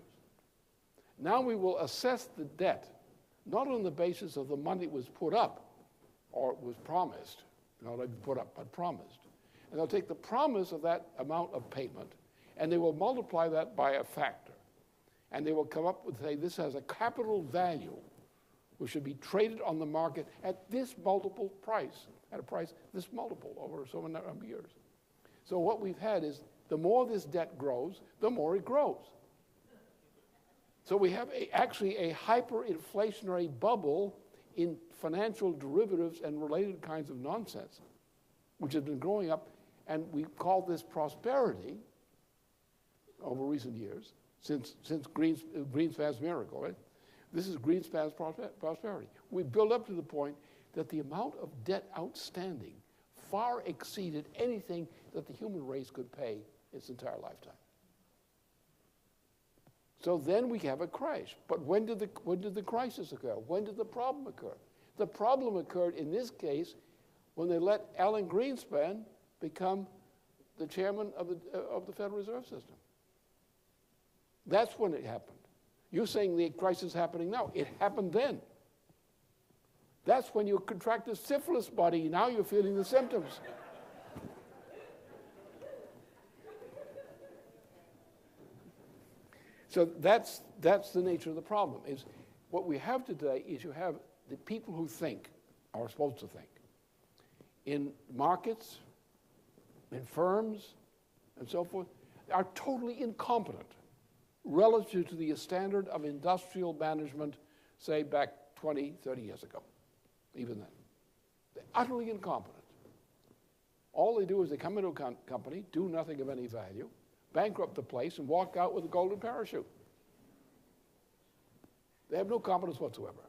Now we will assess the debt, not on the basis of the money that was put up, or was promised, not even put up, but promised. And they'll take the promise of that amount of payment, and they will multiply that by a factor. And they will come up with, say, this has a capital value, which should be traded on the market at this multiple price, at a price this multiple over so many number of years. So what we've had is the more this debt grows, the more it grows. So we have actually a hyperinflationary bubble in financial derivatives and related kinds of nonsense, which has been growing up, and we call this prosperity over recent years, since Greenspan's miracle, right? This is Greenspan's prosperity. We built up to the point that the amount of debt outstanding far exceeded anything that the human race could pay its entire lifetime. So then we have a crash. But when did the crisis occur? When did the problem occur? The problem occurred in this case when they let Alan Greenspan become the chairman of the Federal Reserve System. That's when it happened. You're saying the crisis is happening now. It happened then. That's when you contracted syphilis, buddy. Now you're feeling the symptoms. So that's the nature of the problem. Is what we have today is you have the people who think, or are supposed to think, in markets, in firms, and so forth, are totally incompetent relative to the standard of industrial management, say, back 20, 30 years ago, even then. They're utterly incompetent. All they do is they come into a company, do nothing of any value, bankrupt the place, and walk out with a golden parachute. They have no competence whatsoever.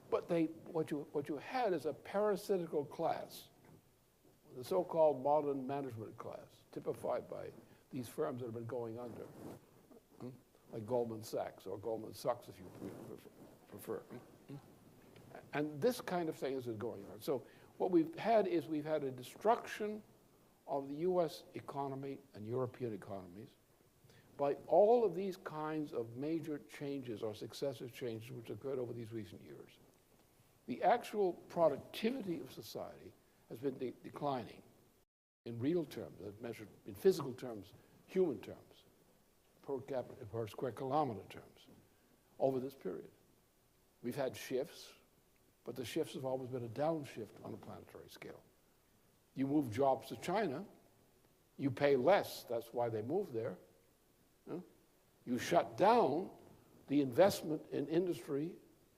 But what you had is a parasitical class, the so-called modern management class, typified by these firms that have been going under, like Goldman Sachs, or Goldman Sachs if you prefer. And this kind of thing is going on. So what we've had is we've had a destruction of the U.S. economy and European economies by all of these kinds of major changes or successive changes which occurred over these recent years. The actual productivity of society has been declining in real terms, as measured in physical terms, human terms, per square kilometer terms, over this period. We've had shifts, but the shifts have always been a downshift on a planetary scale. You move jobs to China, you pay less, that's why they move there. You shut down the investment in industry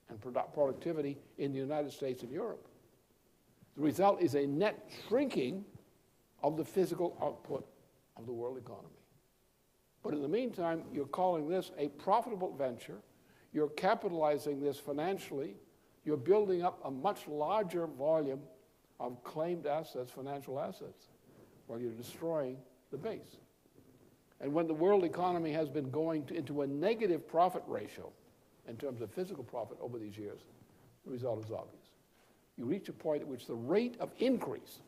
and productivity in the United States and Europe. The result is a net shrinking of the physical output of the world economy. But in the meantime, you're calling this a profitable venture, you're capitalizing this financially, you're building up a much larger volume of claimed assets, financial assets, while you're destroying the base. And when the world economy has been going into a negative profit ratio in terms of physical profit over these years, the result is obvious. You reach a point at which the rate of increase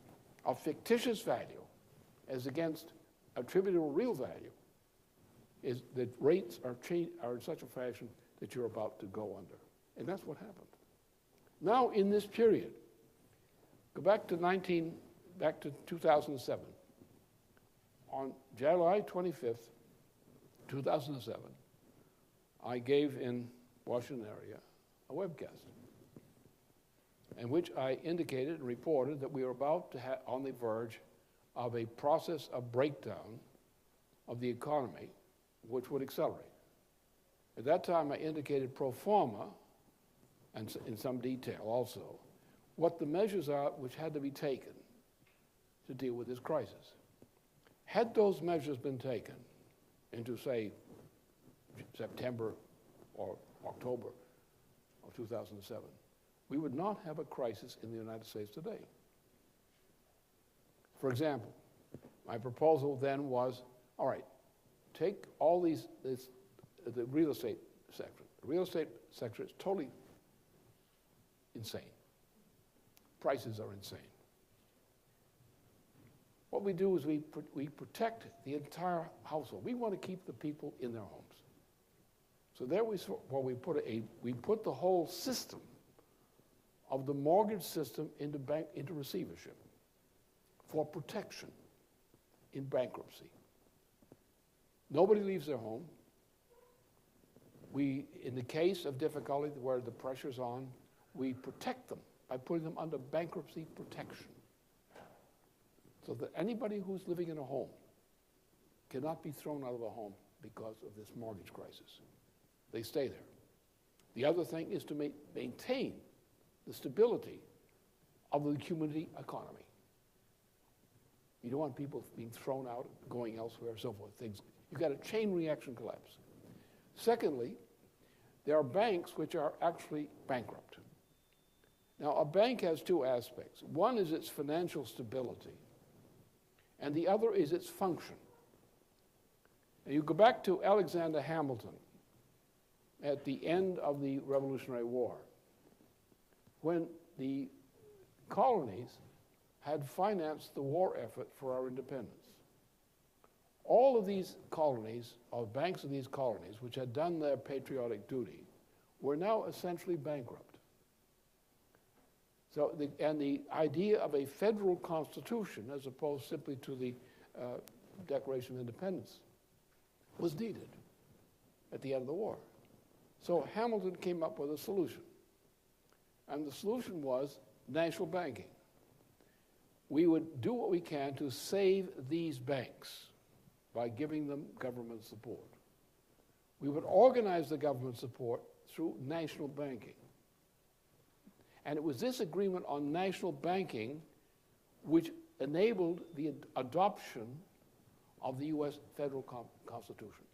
of fictitious value as against attributable real value is that rates are in such a fashion that you're about to go under. And that's what happened. Now in this period, go back to 2007. On July 25th, 2007, I gave in Washington area a webcast in which I indicated and reported that we were about to have on the verge of a process of breakdown of the economy which would accelerate. At that time, I indicated pro forma, and in some detail also, what the measures are which had to be taken to deal with this crisis. Had those measures been taken into, say, September or October of 2007, we would not have a crisis in the United States today. For example, my proposal then was, all right, take all the real estate sector. The real estate sector is totally insane. Prices are insane. What we do is we protect the entire household. We want to keep the people in their homes. So there we put the whole system of the mortgage system into receivership for protection in bankruptcy. Nobody leaves their home. In the case of difficulty where the pressure's on, we protect them by putting them under bankruptcy protection, so that anybody who's living in a home cannot be thrown out of a home because of this mortgage crisis. They stay there. The other thing is to maintain the stability of the community economy. You don't want people being thrown out, going elsewhere, so forth. You've got a chain reaction collapse. Secondly, there are banks which are actually bankrupt. Now, a bank has two aspects. One is its financial stability, and the other is its function. Now, you go back to Alexander Hamilton at the end of the Revolutionary War, when the colonies had financed the war effort for our independence. All of these colonies, or banks of these colonies, which had done their patriotic duty, were now essentially bankrupt. So, the idea of a federal constitution, as opposed simply to the Declaration of Independence, was needed at the end of the war. So Hamilton came up with a solution. And the solution was national banking. We would do what we can to save these banks by giving them government support. We would organize the government support through national banking. And it was this agreement on national banking which enabled the adoption of the U.S. federal Constitution.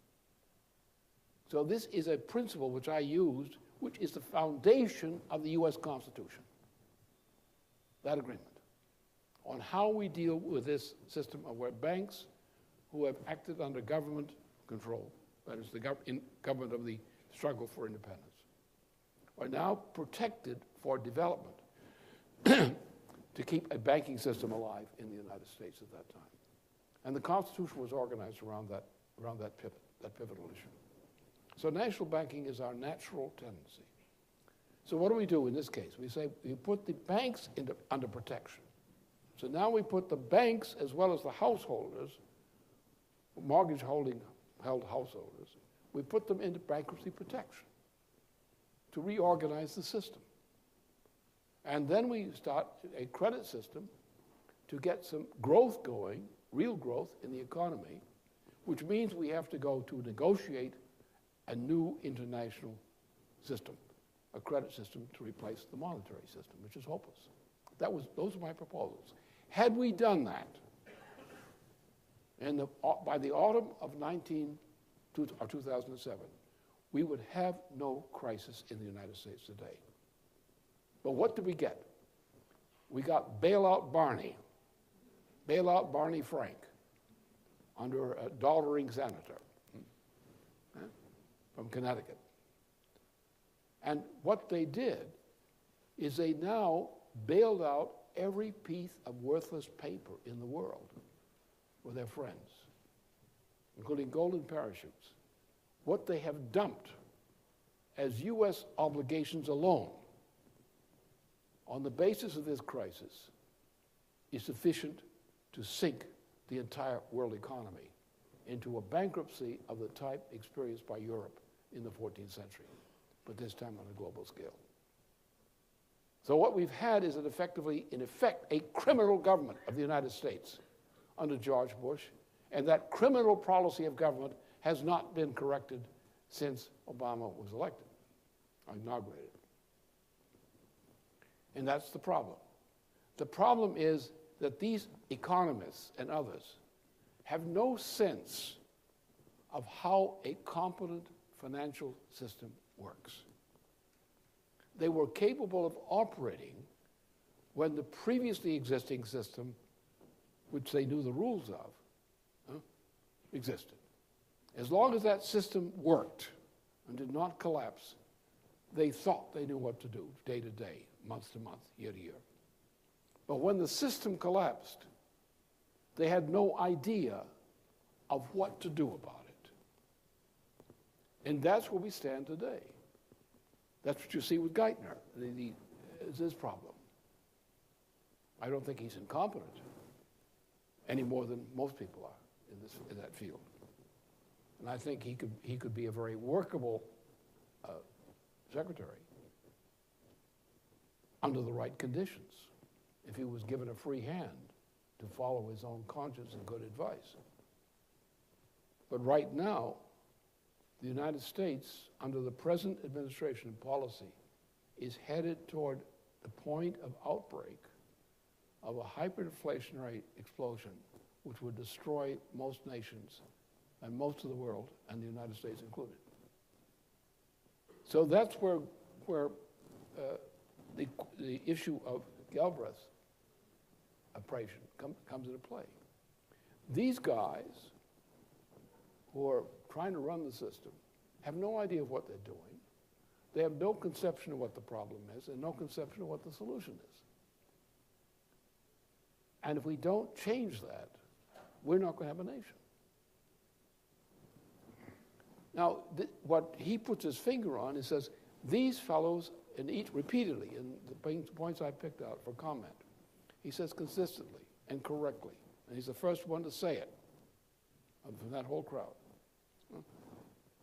So this is a principle which I used, which is the foundation of the U.S. Constitution, that agreement, on how we deal with this system of where banks who have acted under government control, that is the government of the struggle for independence, are now protected for development to keep a banking system alive in the United States at that time. And the Constitution was organized around that pivotal issue. So national banking is our natural tendency. So what do we do in this case? We say we put the banks under protection. So now we put the banks as well as the householders, held householders, we put them into bankruptcy protection to reorganize the system. And then we start a credit system to get some growth going, real growth in the economy, which means we have to go to negotiate a new international system, a credit system to replace the monetary system, which is hopeless. Those are my proposals. Had we done that, by the autumn of 2007, we would have no crisis in the United States today. But what did we get? We got Bailout Barney Frank, under a dollaring senator from Connecticut. And what they did is they now bailed out every piece of worthless paper in the world with their friends, including golden parachutes. What they have dumped as U.S. obligations alone on the basis of this crisis is sufficient to sink the entire world economy into a bankruptcy of the type experienced by Europe in the 14th century, but this time on a global scale. So what we've had is in effect, a criminal government of the United States under George Bush, and that criminal policy of government has not been corrected since Obama was elected, or inaugurated. And that's the problem. The problem is that these economists and others have no sense of how a competent financial system works. They were capable of operating when the previously existing system, which they knew the rules of, existed. As long as that system worked and did not collapse, they thought they knew what to do day to day, month to month, year to year. But when the system collapsed, they had no idea of what to do about it. And that's where we stand today. That's what you see with Geithner, is his problem. I don't think he's incompetent any more than most people are in that field. And I think he could be a very workable secretary under the right conditions if he was given a free hand to follow his own conscience and good advice. But right now, the United States, under the present administration policy, is headed toward the point of outbreak of a hyperinflationary explosion which would destroy most nations and most of the world, and the United States included. So that's where the issue of Galbraith's operation comes into play. These guys who are trying to run the system have no idea of what they're doing. They have no conception of what the problem is and no conception of what the solution is. And if we don't change that, we're not going to have a nation. Now, what he puts his finger on, he says, these fellows, and repeatedly, in the points I picked out for comment, he says consistently and correctly, and he's the first one to say it from that whole crowd,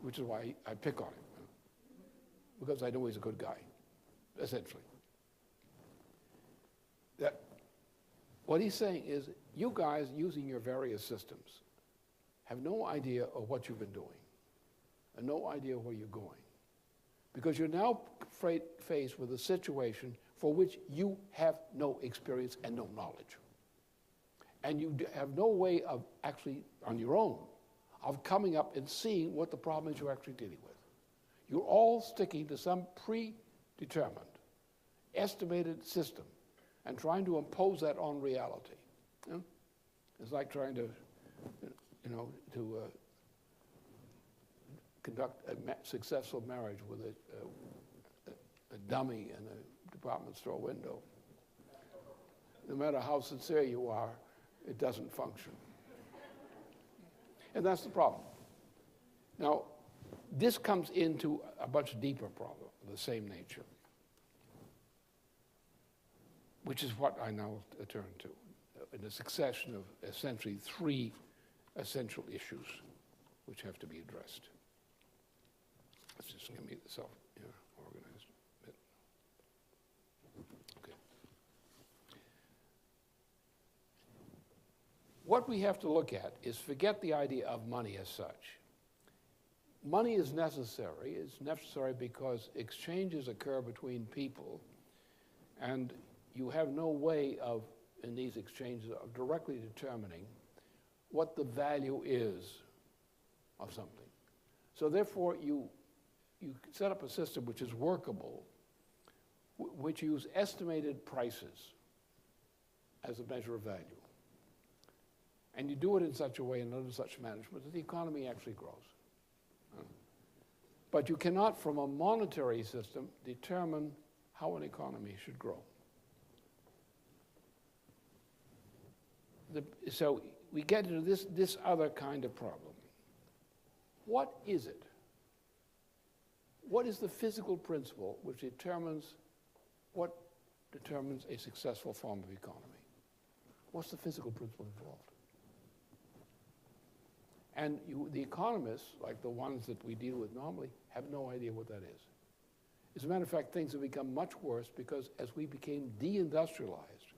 which is why I pick on him, because I know he's a good guy, essentially. That what he's saying is, you guys using your various systems have no idea of what you've been doing and no idea where you're going, because you're now faced with a situation for which you have no experience and no knowledge. And you have no way of actually, on your own, of coming up and seeing what the problem is you're actually dealing with. You're all sticking to some predetermined, estimated system and trying to impose that on reality. You know? It's like trying to, conduct a successful marriage with a dummy in a department store window. No matter how sincere you are, it doesn't function. And that's the problem. Now, this comes into a much deeper problem of the same nature, which is what I now turn to, in a succession of essentially three essential issues which have to be addressed. Let's just get me this all organized a bit. Okay. What we have to look at is forget the idea of money as such. Money is necessary. It's necessary because exchanges occur between people, and you have no way of, in these exchanges, of directly determining what the value is of something. So therefore, you set up a system which is workable, which use estimated prices as a measure of value. And you do it in such a way and under such management that the economy actually grows. But you cannot, from a monetary system, determine how an economy should grow. So we get into this other kind of problem. What is it? What is the physical principle which determines a successful form of economy? What's the physical principle involved? And the economists, like the ones that we deal with normally, have no idea what that is. As a matter of fact, things have become much worse because as we became deindustrialized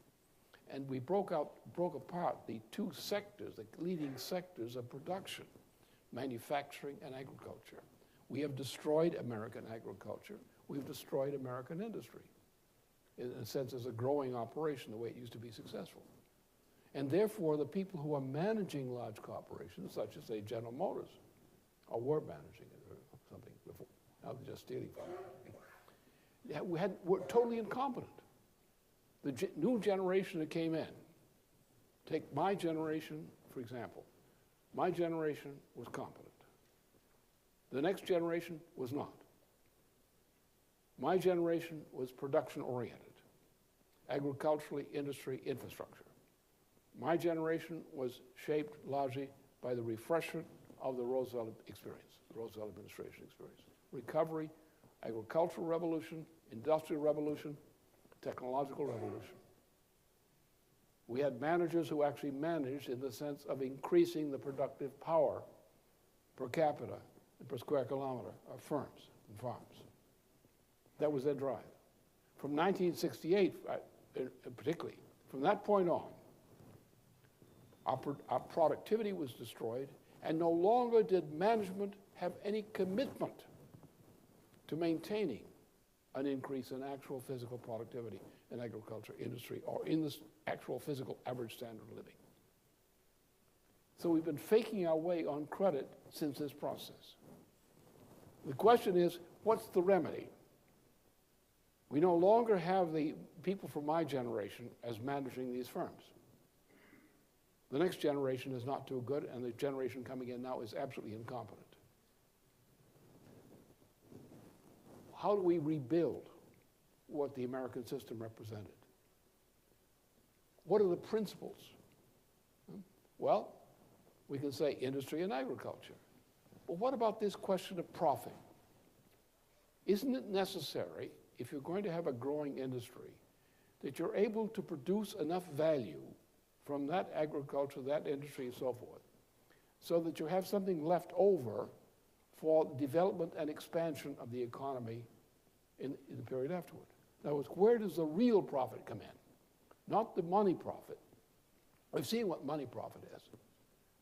and we broke apart the two sectors, the leading sectors of production, manufacturing and agriculture, we have destroyed American agriculture. We've destroyed American industry. In a sense, as a growing operation, the way it used to be successful. And therefore, the people who are managing large corporations, such as, say, General Motors, or were managing it or something before, now they're just stealing from it, were totally incompetent. The new generation that came in, take my generation, for example. My generation was competent. The next generation was not. My generation was production-oriented, agriculturally, industry, infrastructure. My generation was shaped largely by the refreshment of the Roosevelt experience, the Roosevelt administration experience. Recovery, agricultural revolution, industrial revolution, technological revolution. We had managers who actually managed in the sense of increasing the productive power per capita and per square kilometer of firms and farms. That was their drive. From 1968, particularly, from that point on, our productivity was destroyed, and no longer did management have any commitment to maintaining an increase in actual physical productivity in agriculture, industry, or in the actual physical average standard of living. So we've been faking our way on credit since this process. The question is, what's the remedy? We no longer have the people from my generation as managing these firms. The next generation is not too good, and the generation coming in now is absolutely incompetent. How do we rebuild what the American system represented? What are the principles? Well, we can say industry and agriculture. But what about this question of profit? Isn't it necessary, if you're going to have a growing industry, that you're able to produce enough value from that agriculture, that industry, and so forth, so that you have something left over for development and expansion of the economy in the period afterward? In other words, where does the real profit come in? Not the money profit. We've seen what money profit is,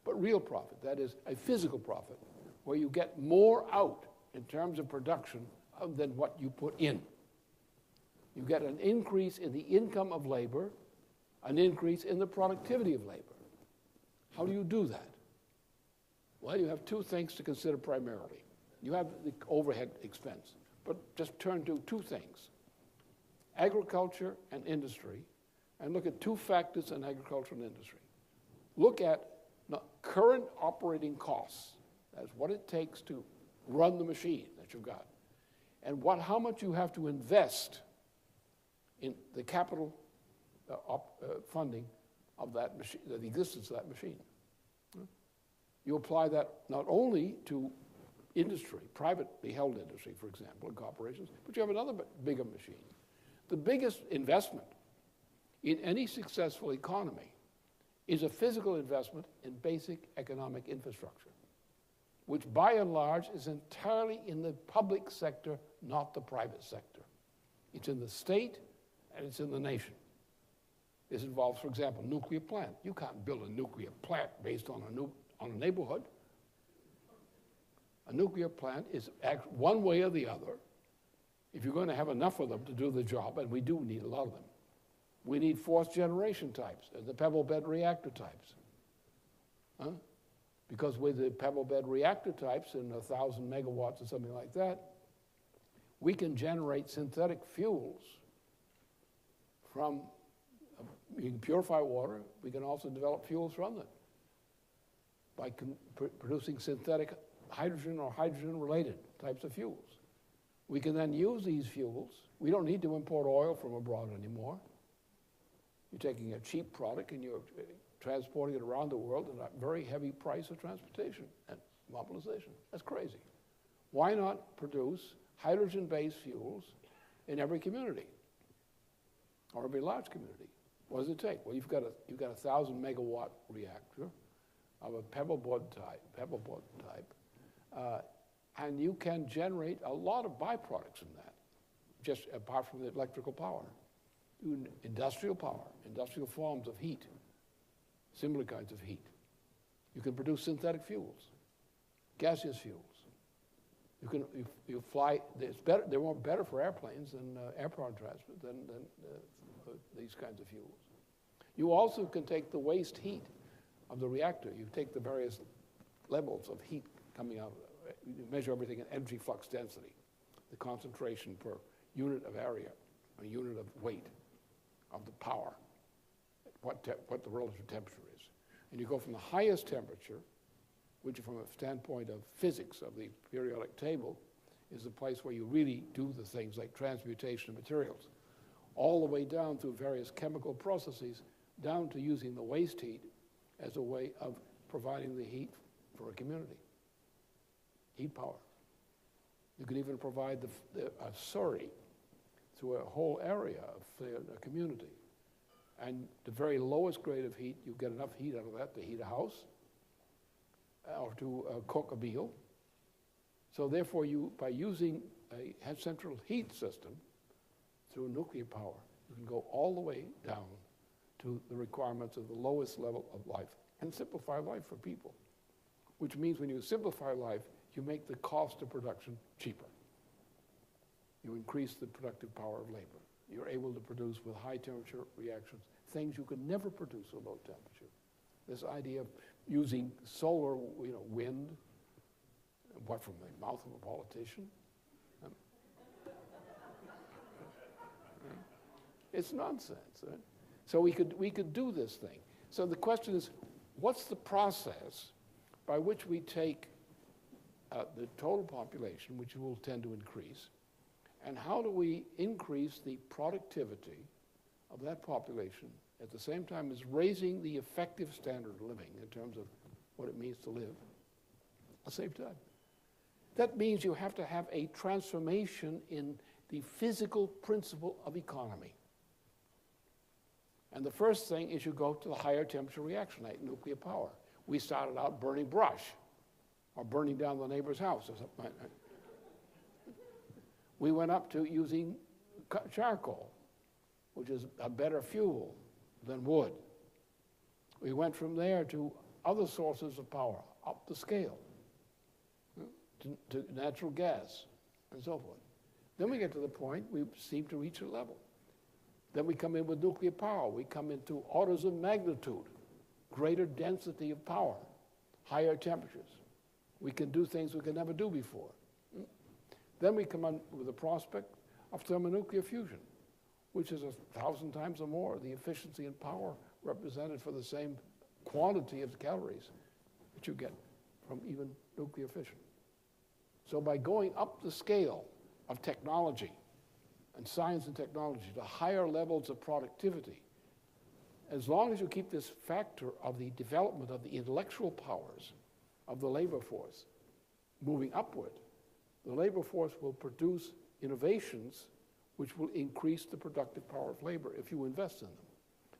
but real profit, that is a physical profit, where you get more out in terms of production than what you put in. You get an increase in the income of labor, an increase in the productivity of labor. How do you do that? Well, you have two things to consider primarily. You have the overhead expense, but just turn to two things, agriculture and industry, and look at two factors in agriculture and industry. Look at current operating costs, that's what it takes to run the machine that you've got, and how much you have to invest in the capital funding of that machine, the existence of that machine. You apply that not only to industry, privately held industry, for example, and corporations, but you have another bigger machine. The biggest investment in any successful economy is a physical investment in basic economic infrastructure, which by and large is entirely in the public sector, not the private sector. It's in the state and it's in the nation. This involves, for example, nuclear plant. You can't build a nuclear plant based on a neighborhood. A nuclear plant is one way or the other. If you're going to have enough of them to do the job, and we do need a lot of them, we need fourth generation types, the pebble bed reactor types. Because with the pebble bed reactor types in 1,000 megawatts or something like that, we can generate synthetic fuels from, you can purify water, we can also develop fuels from them by producing synthetic hydrogen or hydrogen-related types of fuels. We can then use these fuels. We don't need to import oil from abroad anymore. You're taking a cheap product and you're transporting it around the world at a very heavy price of transportation and mobilization. That's crazy. Why not produce hydrogen-based fuels in every community or every large community? What does it take? Well, you've got a 1,000 megawatt reactor of a pebble board type, and you can generate a lot of byproducts from that, just apart from the electrical power. Industrial power, industrial forms of heat, similar kinds of heat. You can produce synthetic fuels, gaseous fuels. You fly. They're more better for airplanes than airborne transport than these kinds of fuels. You also can take the waste heat of the reactor. You take the various levels of heat coming out. You measure everything in energy flux density, the concentration per unit of area, a unit of weight of the power, what the relative temperature is. And you go from the highest temperature, which from a standpoint of physics of the periodic table is the place where you really do the things like transmutation of materials, all the way down through various chemical processes, down to using the waste heat as a way of providing the heat for a community, heat power. You can even provide a surrey through a whole area of a community. And the very lowest grade of heat, you get enough heat out of that to heat a house or to cook a meal. So therefore, by using a central heat system through nuclear power, you can go all the way down to the requirements of the lowest level of life and simplify life for people, which means when you simplify life, you make the cost of production cheaper. You increase the productive power of labor. You're able to produce with high temperature reactions things you could never produce at low temperature. This idea of using solar, wind, what from the mouth of a politician? It's nonsense. Right? So we could do this thing. So the question is, what's the process by which we take the total population, which will tend to increase, and how do we increase the productivity of that population at the same time as raising the effective standard of living in terms of what it means to live at the same time? That means you have to have a transformation in the physical principle of economy. And the first thing is you go to the higher temperature reaction, like nuclear power. We started out burning brush or burning down the neighbor's house or something. We went up to using charcoal, which is a better fuel than wood. We went from there to other sources of power, up the scale, to natural gas and so forth. Then we get to the point we seem to reach a level. Then we come in with nuclear power. We come into orders of magnitude, greater density of power, higher temperatures. We can do things we could never do before. Then we come on with the prospect of thermonuclear fusion, which is 1,000 times or more the efficiency and power represented for the same quantity of calories that you get from even nuclear fission. So by going up the scale of technology and science and technology to higher levels of productivity, as long as you keep this factor of the development of the intellectual powers of the labor force moving upward, the labor force will produce innovations which will increase the productive power of labor if you invest in them.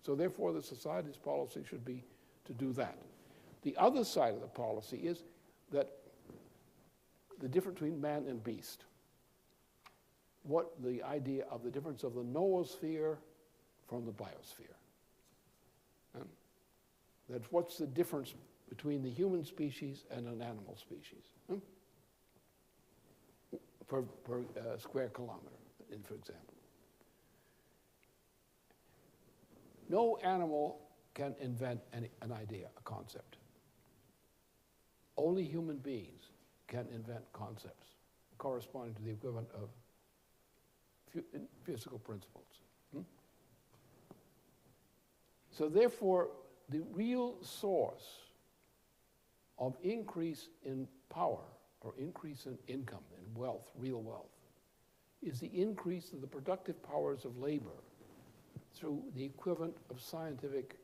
So therefore, the society's policy should be to do that. The other side of the policy is that the difference between man and beast, what the idea of the difference of the noosphere from the biosphere. That what's the difference between the human species and an animal species per square kilometer, for example. No animal can invent an idea, a concept. Only human beings can invent concepts corresponding to the equivalent of physical principles. So therefore, the real source of increase in power or increase in income and wealth, real wealth, is the increase of the productive powers of labor through the equivalent of scientific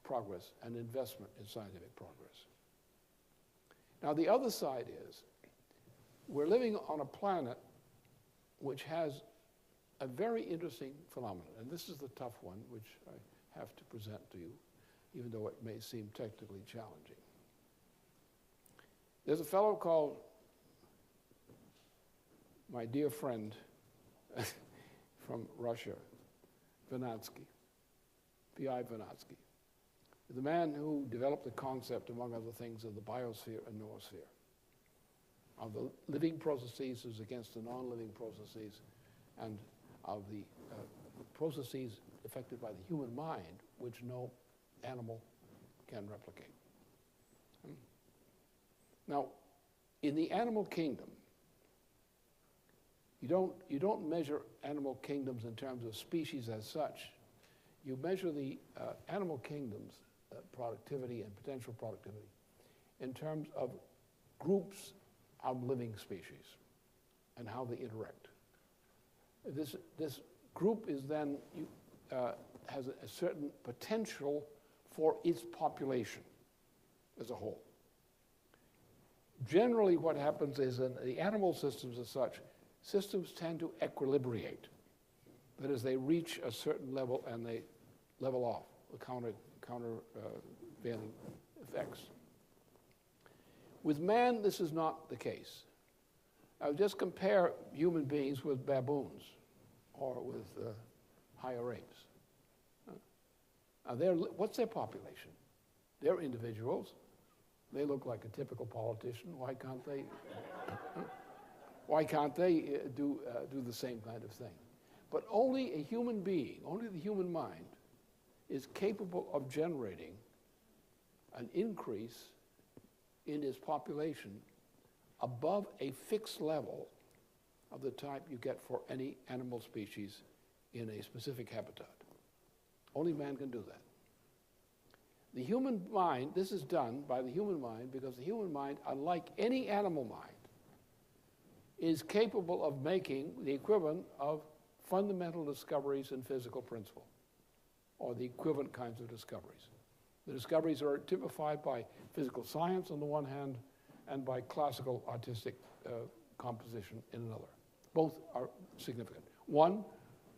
progress and investment in scientific progress. Now, the other side is we're living on a planet which has a very interesting phenomenon, and this is the tough one, which I have to present to you, even though it may seem technically challenging. There's a fellow called my dear friend from Russia, Vernadsky, P.I. Vernadsky, the man who developed the concept, among other things, of the biosphere and noosphere, of the living processes as against the non-living processes, and of the processes affected by the human mind, which no animal can replicate. Now, in the animal kingdom, you don't measure animal kingdoms in terms of species as such. You measure the animal kingdom's productivity and potential productivity in terms of groups of living species and how they interact. This group is then has a certain potential for its population as a whole. Generally, what happens is in the animal systems as such, systems tend to equilibrate. That is, they reach a certain level and they level off, the countervailing effects. With man, this is not the case. I would just compare human beings with baboons or with higher apes. What's their population? They're individuals. They look like a typical politician. Why can't they? Why can't they do the same kind of thing? But only a human being, only the human mind, is capable of generating an increase in its population above a fixed level of the type you get for any animal species in a specific habitat. Only man can do that. The human mind, this is done by the human mind because the human mind, unlike any animal mind, is capable of making the equivalent of fundamental discoveries in physical principle, or the equivalent kinds of discoveries. The discoveries are typified by physical science on the one hand and by classical artistic composition in another. Both are significant. One,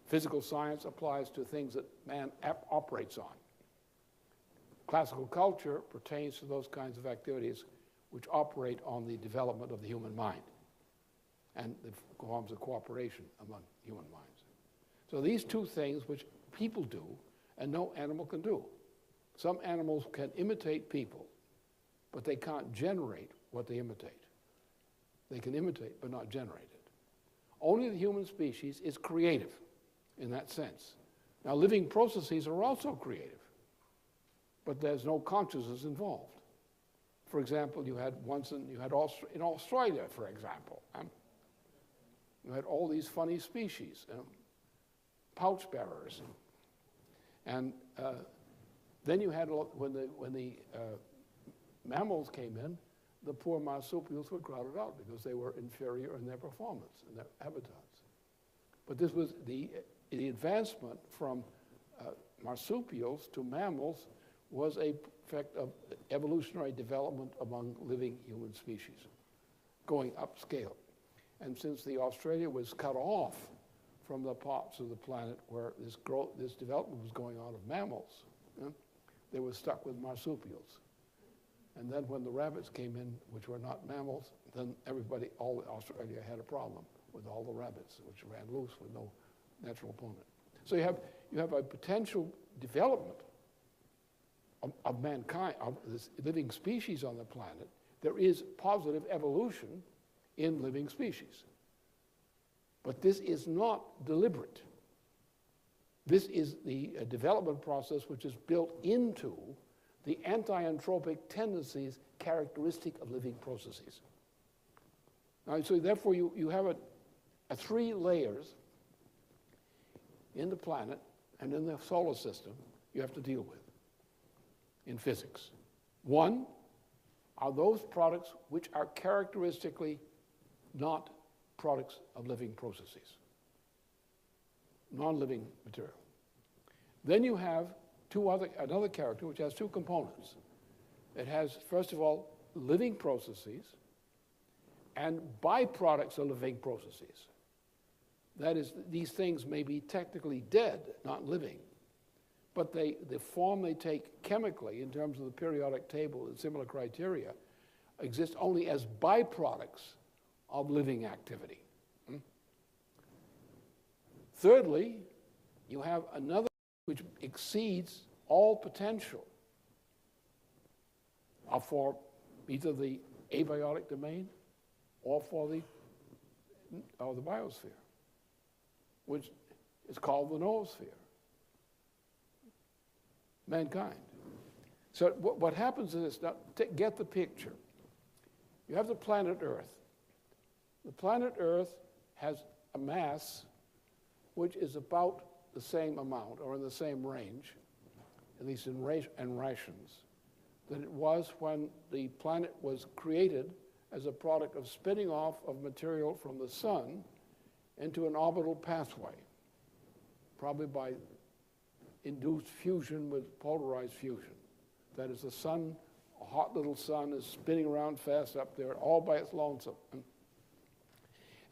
physical science applies to things that man operates on. Classical culture pertains to those kinds of activities which operate on the development of the human mind and the forms of cooperation among human minds. So these two things which people do and no animal can do. Some animals can imitate people, but they can't generate what they imitate. They can imitate but not generate it. Only the human species is creative in that sense. Now, living processes are also creative, but there's no consciousness involved. For example, in Australia, for example, you had all these funny species, pouch bearers, and then you had, when the mammals came in, the poor marsupials were crowded out because they were inferior in their performance, in their habitats. But this was the advancement from marsupials to mammals was a effect of evolutionary development among living human species, going upscale. And since Australia was cut off from the parts of the planet where this development was going on of mammals, they were stuck with marsupials. And then when the rabbits came in, which were not mammals, then all Australia had a problem with all the rabbits, which ran loose with no natural opponent. So you have a potential development of mankind, of this living species on the planet. There is positive evolution in living species. But this is not deliberate. This is the development process which is built into the anti-anthropic tendencies characteristic of living processes. Now, so therefore you have a 3 layers in the planet and in the solar system you have to deal with in physics. One are those products which are characteristically not products of living processes, non-living material. Then you have another character which has 2 components. It has, first of all, living processes and byproducts of living processes. That is, these things may be technically dead, not living, but the form they take chemically in terms of the periodic table and similar criteria exist only as byproducts of living activity. Thirdly, you have another which exceeds all potential for either the abiotic domain or for the biosphere, which is called the noosphere. Mankind. So what happens is, now get the picture. You have the planet Earth. The planet Earth has a mass which is about the same amount, or in the same range, at least in rations, that it was when the planet was created as a product of spinning off of material from the sun into an orbital pathway, probably by induced fusion with polarized fusion. That is, the sun, a hot little sun, is spinning around fast up there, all by its lonesome.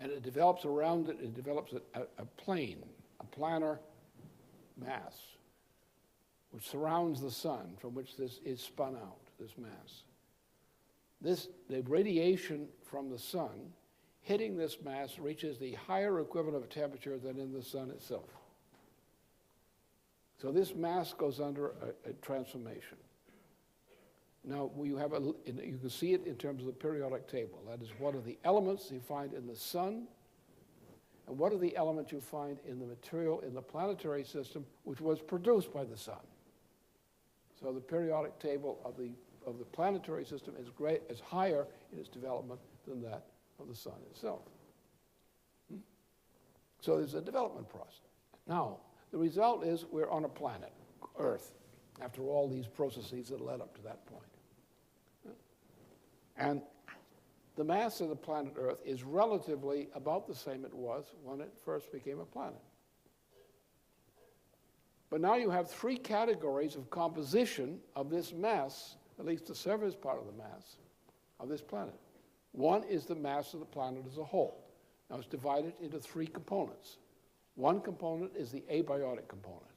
And it develops around it, it develops a plane, a planar mass, which surrounds the sun, from which this is spun out, this mass. The radiation from the sun hitting this mass reaches the higher equivalent of temperature than in the sun itself. So this mass goes under a transformation. Now, you can see it in terms of the periodic table. That is, what are the elements you find in the sun, and what are the elements you find in the material in the planetary system, which was produced by the sun. So the periodic table of the planetary system is higher in its development than that of the sun itself. So there's a development process. Now, the result is we're on a planet, Earth, after all these processes that led up to that point. And the mass of the planet Earth is relatively about the same it was when it first became a planet. But now you have three categories of composition of this mass, at least the surface part of the mass of this planet. One is the mass of the planet as a whole. Now it's divided into three components. One component is the abiotic component,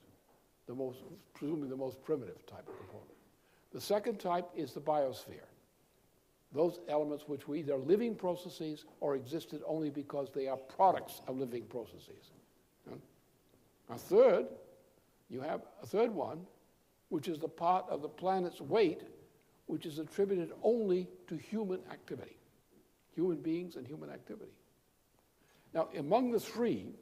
presumably the most primitive type of component. The second type is the biosphere. Those elements which were either living processes or existed only because they are products of living processes. You have a third one, which is the part of the planet's weight, which is attributed only to human activity, human beings and human activity. Now, among the three,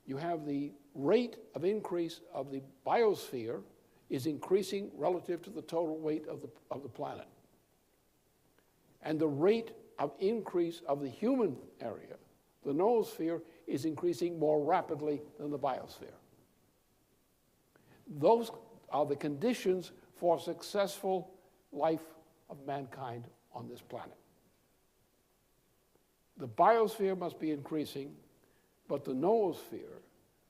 you have the rate of increase of the biosphere is increasing relative to the total weight of the planet. And the rate of increase of the human area, the noosphere, is increasing more rapidly than the biosphere. Those are the conditions for successful life of mankind on this planet. The biosphere must be increasing, but the noosphere,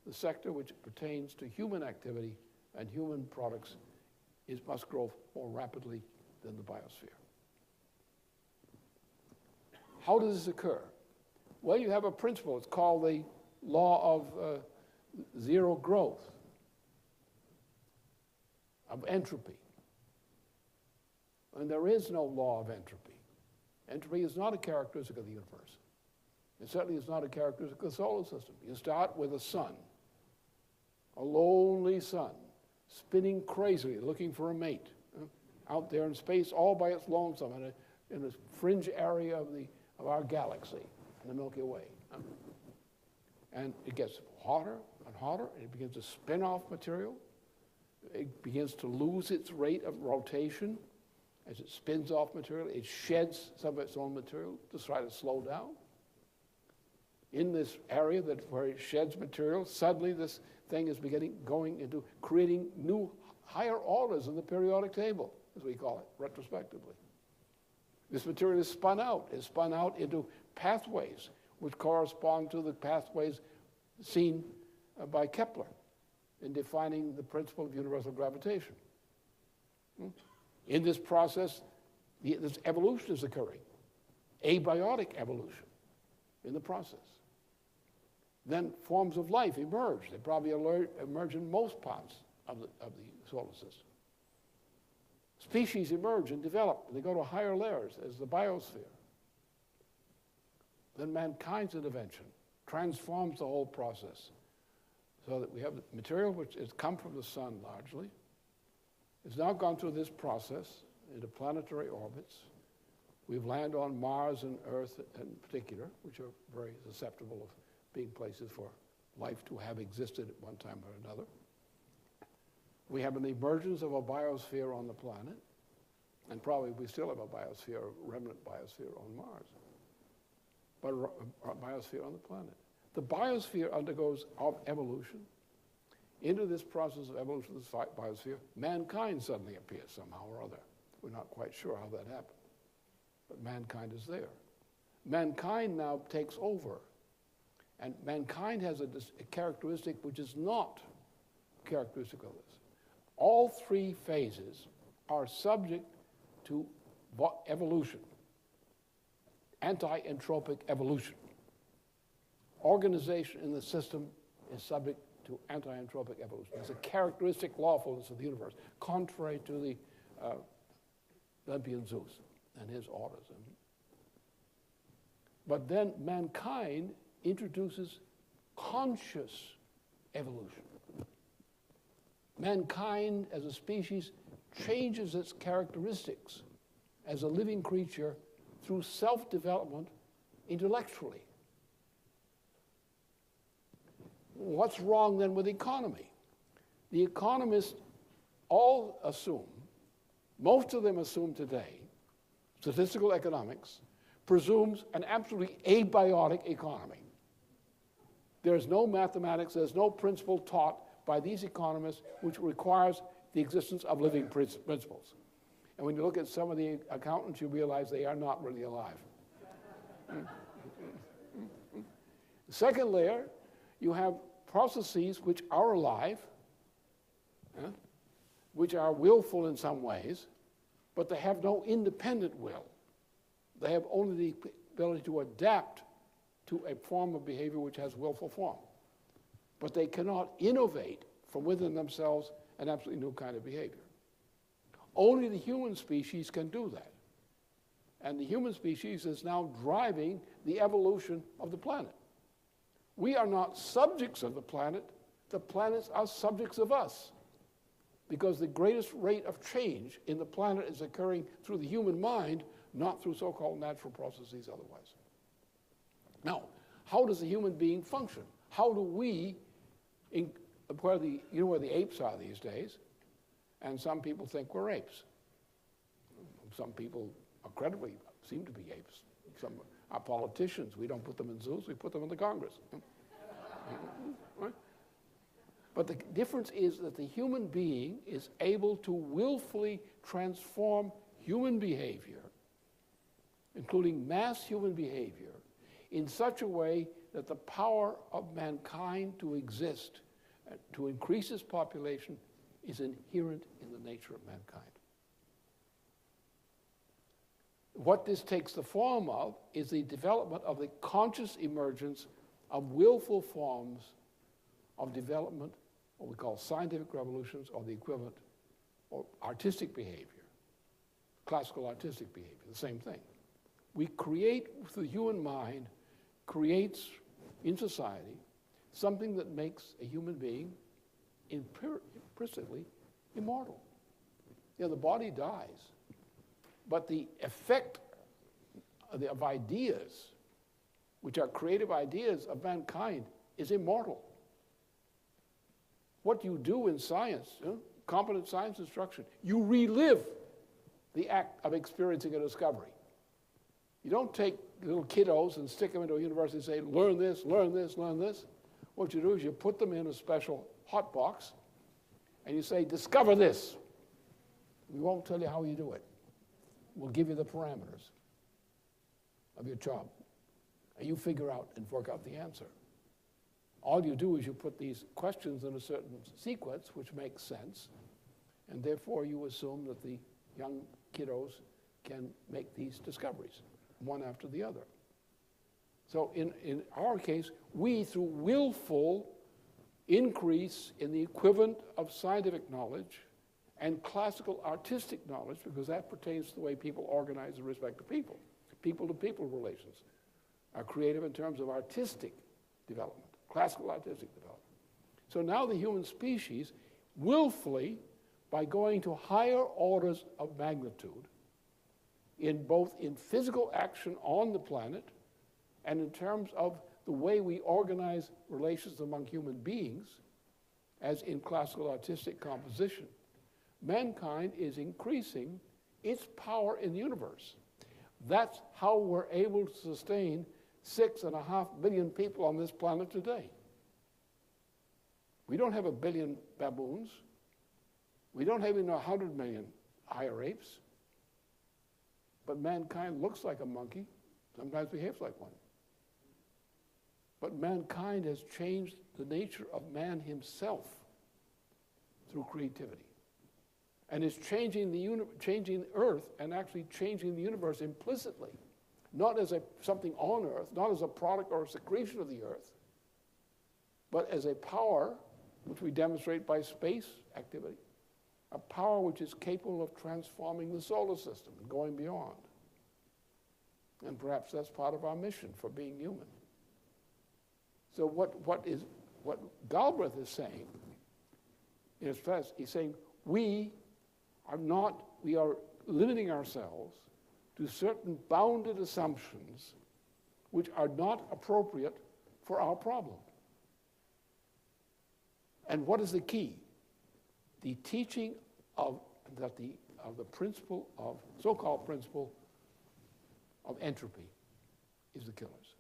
the sector which pertains to human activity and human products, must grow more rapidly than the biosphere. How does this occur? Well, you have a principle. It's called the law of zero growth, of entropy. And there is no law of entropy. Entropy is not a characteristic of the universe. It certainly is not a characteristic of the solar system. You start with a sun, a lonely sun, spinning crazily, looking for a mate, out there in space all by its lonesome in a fringe area of our galaxy, in the Milky Way. And it gets hotter and hotter, and it begins to spin off material. It begins to lose its rate of rotation. As it spins off material, it sheds some of its own material to try to slow down. In this area where it sheds material, suddenly this thing is going into creating new higher orders in the periodic table, as we call it, retrospectively. This material is spun out into pathways, which correspond to the pathways seen by Kepler in defining the principle of universal gravitation. In this process, this evolution is occurring, abiotic evolution in the process. Then forms of life emerge. They probably emerge in most parts of the solar system. Species emerge and develop. They go to higher layers as the biosphere. Then mankind's intervention transforms the whole process so that we have material which has come from the sun largely. It's now gone through this process into planetary orbits. We've landed on Mars and Earth in particular, which are very susceptible of being places for life to have existed at one time or another. We have an emergence of a biosphere on the planet, and probably we still have a biosphere, a remnant biosphere on Mars, but a biosphere on the planet. The biosphere undergoes evolution. Into this process of evolution of this biosphere, mankind suddenly appears somehow or other. We're not quite sure how that happened, but mankind is there. Mankind now takes over, and mankind has a characteristic which is not characteristic of this. All three phases are subject to evolution, anti-entropic evolution. Organization in the system is subject to anti-entropic evolution. It's a characteristic lawfulness of the universe, contrary to the Olympian Zeus and his orders. But then mankind introduces conscious evolution. Mankind as a species changes its characteristics as a living creature through self-development intellectually. What's wrong then with economy? The economists all assume, most of them assume today, statistical economics presumes an absolutely abiotic economy. There's no mathematics, there's no principle taught by these economists which requires the existence of living principles. And when you look at some of the accountants, you realize they are not really alive. The second layer, you have processes which are alive, which are willful in some ways, but they have no independent will. They have only the ability to adapt to a form of behavior which has willful form. But they cannot innovate from within themselves an absolutely new kind of behavior. Only the human species can do that. And the human species is now driving the evolution of the planet. We are not subjects of the planets are subjects of us. Because the greatest rate of change in the planet is occurring through the human mind, not through so-called natural processes otherwise. Now, how does a human being function? How do we, where the apes are these days, and some people think we're apes. Some people credibly seem to be apes. Some are politicians. We don't put them in zoos, we put them in the Congress. Right? But the difference is that the human being is able to willfully transform human behavior, including mass human behavior, in such a way that the power of mankind to exist, to increase its population, is inherent in the nature of mankind. What this takes the form of is the development of the conscious emergence of willful forms of development, what we call scientific revolutions, or the equivalent, or artistic behavior, classical artistic behavior, the same thing. We create, the human mind creates in society something that makes a human being implicitly immortal. You know, the body dies, but the effect of ideas, which are creative ideas of mankind, is immortal. What you do in science, competent science instruction, you relive the act of experiencing a discovery. You don't take little kiddos and stick them into a university and say, learn this, learn this, learn this. What you do is you put them in a special hot box and you say, discover this. We won't tell you how you do it. We'll give you the parameters of your job. And you figure out and work out the answer. All you do is you put these questions in a certain sequence which makes sense, and therefore you assume that the young kiddos can make these discoveries, one after the other. So in our case, we, through willful increase in the equivalent of scientific knowledge and classical artistic knowledge, because that pertains to the way people organize in respect to people. People-to-people relations are creative in terms of artistic development, classical artistic development. So now the human species willfully, by going to higher orders of magnitude, both in physical action on the planet and in terms of the way we organize relations among human beings, as in classical artistic composition, mankind is increasing its power in the universe. That's how we're able to sustain 6.5 billion people on this planet today. We don't have 1 billion baboons. We don't have even 100 million higher apes. But mankind looks like a monkey, sometimes behaves like one. But mankind has changed the nature of man himself through creativity. And is changing the earth and actually changing the universe implicitly, not as something on earth, not as a product or a secretion of the earth, but as a power which we demonstrate by space activity, a power which is capable of transforming the solar system and going beyond. And perhaps that's part of our mission for being human. So what Galbraith is saying, in his first, he's saying we are limiting ourselves to certain bounded assumptions which are not appropriate for our problem. And what is the key? The teaching of the principle of, so-called principle of entropy is the killers.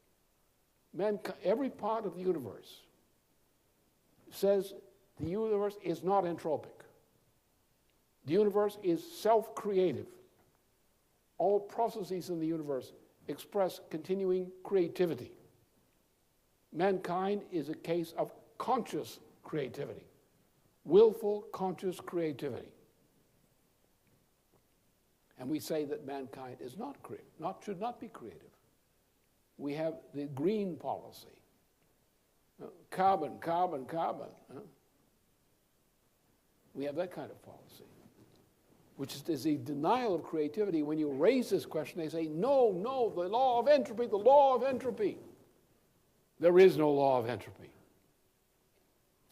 Every part of the universe says the universe is not entropic. The universe is self-creative. All processes in the universe express continuing creativity. Mankind is a case of conscious creativity, willful, conscious creativity. And we say that mankind is not creative, should not be creative. We have the green policy. Carbon. We have that kind of policy, which is a denial of creativity. When you raise this question, they say, no, the law of entropy, the law of entropy. There is no law of entropy.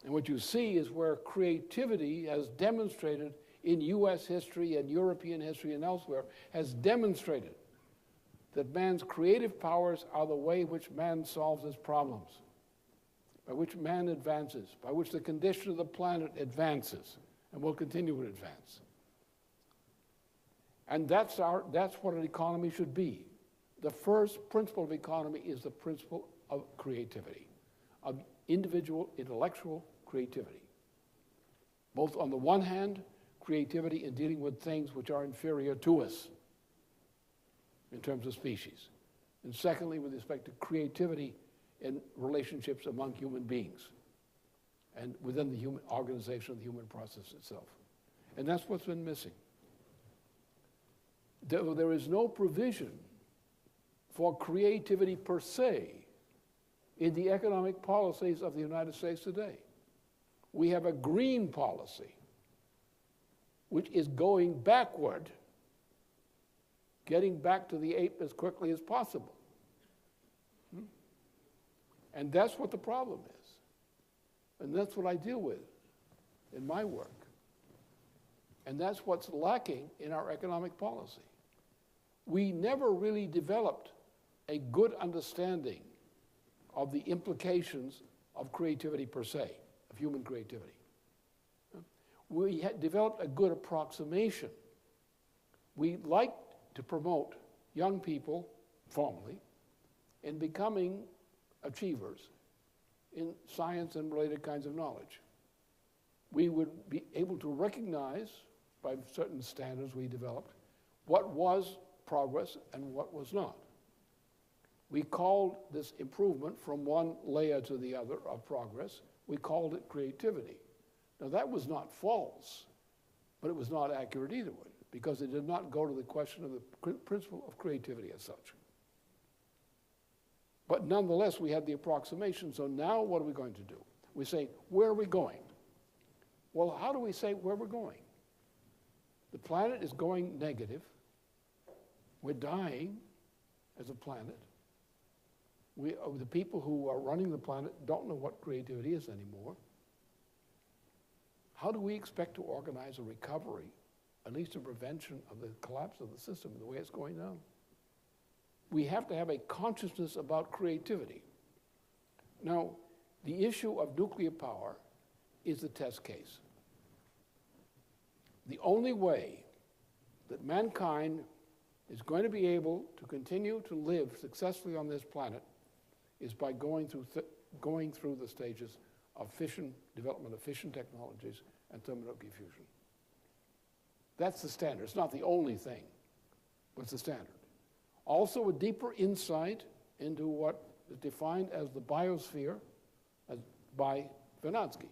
And what you see is where creativity has demonstrated in U.S. history and European history and elsewhere, has demonstrated that man's creative powers are the way in which man solves his problems, by which man advances, by which the condition of the planet advances, and will continue to advance. And that's what an economy should be. The first principle of economy is the principle of creativity, of individual intellectual creativity. Both on the one hand, creativity in dealing with things which are inferior to us in terms of species. And secondly, with respect to creativity in relationships among human beings and within the human organization of the human process itself. And that's what's been missing. There is no provision for creativity per se in the economic policies of the United States today. We have a green policy, which is going backward, getting back to the ape as quickly as possible. And that's what the problem is. And that's what I deal with in my work. And that's what's lacking in our economic policy. We never really developed a good understanding of the implications of creativity per se, of human creativity. We had developed a good approximation. We liked to promote young people, formally, in becoming achievers in science and related kinds of knowledge. We would be able to recognize, by certain standards we developed, what was progress and what was not. We called this improvement from one layer to the other of progress, we called it creativity. Now that was not false, but it was not accurate either, because it did not go to the question of the principle of creativity as such. But nonetheless, we had the approximation, so now what are we going to do? We say, where are we going? Well, how do we say where we're going? The planet is going negative. We're dying as a planet. The people who are running the planet don't know what creativity is anymore. How do we expect to organize a recovery, at least a prevention of the collapse of the system the way it's going now? We have to have a consciousness about creativity. Now, the issue of nuclear power is the test case. The only way that mankind is going to be able to continue to live successfully on this planet is by going through the stages of development of fission technologies and thermonuclear fusion. That's the standard. It's not the only thing, but it's the standard. Also, a deeper insight into what is defined as the biosphere by Vernadsky,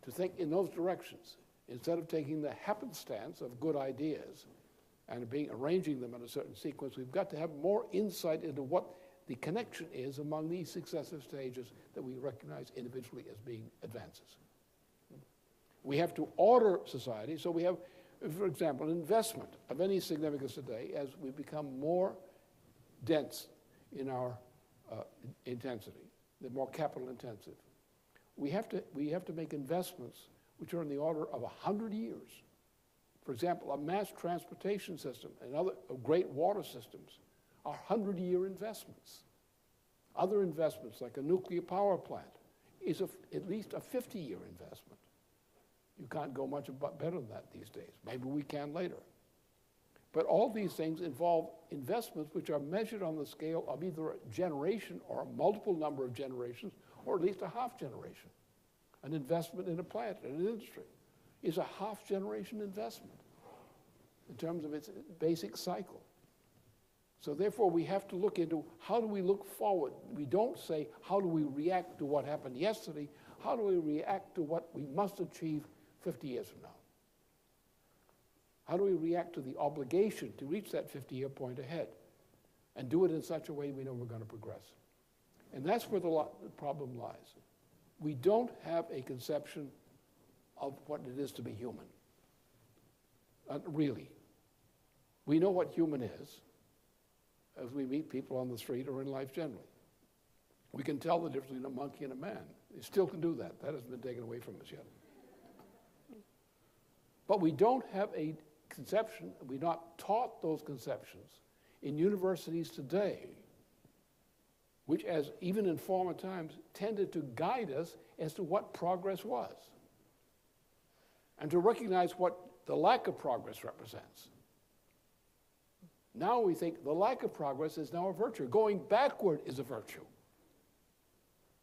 to think in those directions instead of taking the happenstance of good ideas and arranging them in a certain sequence. We've got to have more insight into what the connection is among these successive stages that we recognize individually as being advances. We have to order society, so we have, for example, investment of any significance today as we become more dense in our intensity, the more capital intensive. We have to make investments which are in the order of 100 years. For example, a mass transportation system and other great water systems are 100-year investments. Other investments, like a nuclear power plant, is at least a 50-year investment. You can't go much better than that these days. Maybe we can later. But all these things involve investments which are measured on the scale of either a generation or a multiple number of generations, or at least a half generation. An investment in a plant, in an industry, is a half-generation investment in terms of its basic cycle. So therefore, we have to look into how do we look forward. We don't say, how do we react to what happened yesterday? How do we react to what we must achieve 50 years from now? How do we react to the obligation to reach that 50-year point ahead and do it in such a way we know we're going to progress? And that's where the problem lies. We don't have a conception of what it is to be human. Really. We know what human is as we meet people on the street or in life generally. We can tell the difference between a monkey and a man. We still can do that. That hasn't been taken away from us yet. But we don't have a conception, we're not taught those conceptions in universities today, which, as even in former times, tended to guide us as to what progress was and to recognize what the lack of progress represents. Now we think the lack of progress is now a virtue. Going backward is a virtue.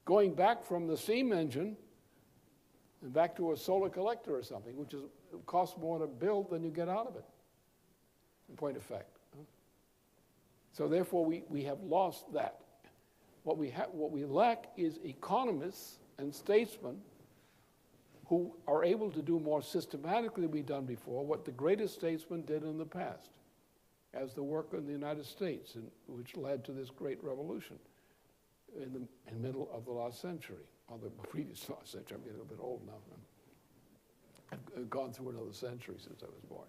Going back from the steam engine and back to a solar collector or something, which costs more to build than you get out of it, in point of fact. So therefore, we have lost that. What we lack is economists and statesmen who are able to do more systematically than we've done before what the greatest statesmen did in the past, as the work in the United States, which led to this great revolution in the middle of the last century, or the previous last century. I'm getting a bit old now. I've gone through another century since I was born.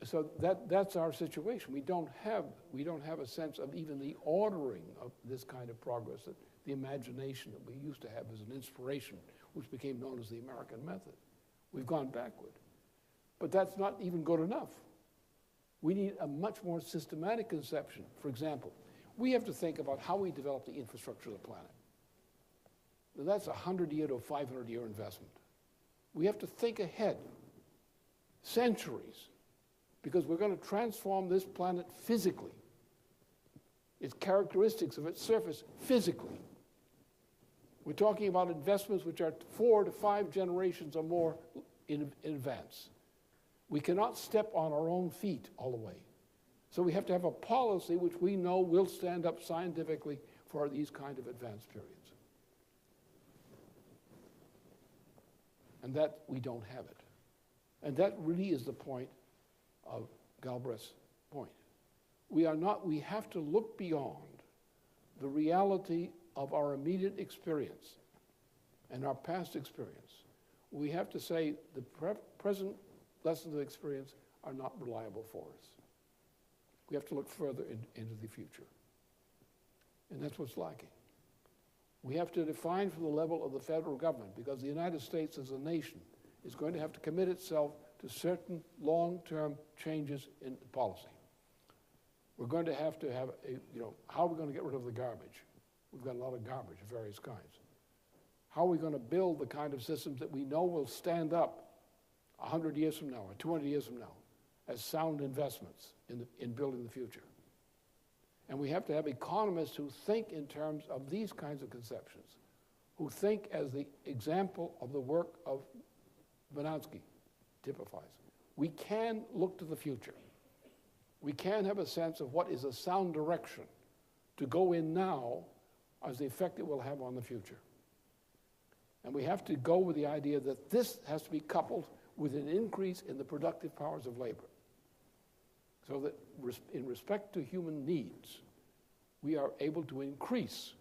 So that's our situation. We don't have a sense of even the ordering of this kind of progress, that the imagination that we used to have as an inspiration, which became known as the American method. We've gone backward. But that's not even good enough. We need a much more systematic conception. For example, we have to think about how we develop the infrastructure of the planet. Now, that's a 100-year to a 500-year investment. We have to think ahead, centuries, because we're going to transform this planet physically, its characteristics of its surface physically. We're talking about investments which are 4 to 5 generations or more in advance. We cannot step on our own feet all the way. So we have to have a policy which we know will stand up scientifically for these kind of advanced periods. And that we don't have it. And that really is the point of Galbraith's point. We have to look beyond the reality of our immediate experience and our past experience. We have to say the present lessons of experience are not reliable for us. We have to look further into the future. And that's what's lacking. We have to define from the level of the federal government, because the United States as a nation is going to have to commit itself to certain long-term changes in policy. We're going to have how are we going to get rid of the garbage? We've got a lot of garbage of various kinds. How are we going to build the kind of systems that we know will stand up 100 years from now or 200 years from now as sound investments in building the future? And we have to have economists who think in terms of these kinds of conceptions, who think as the example of the work of Bernanke typifies. We can look to the future. We can have a sense of what is a sound direction to go in now as the effect it will have on the future. And we have to go with the idea that this has to be coupled with an increase in the productive powers of labor. So that in respect to human needs, we are able to increase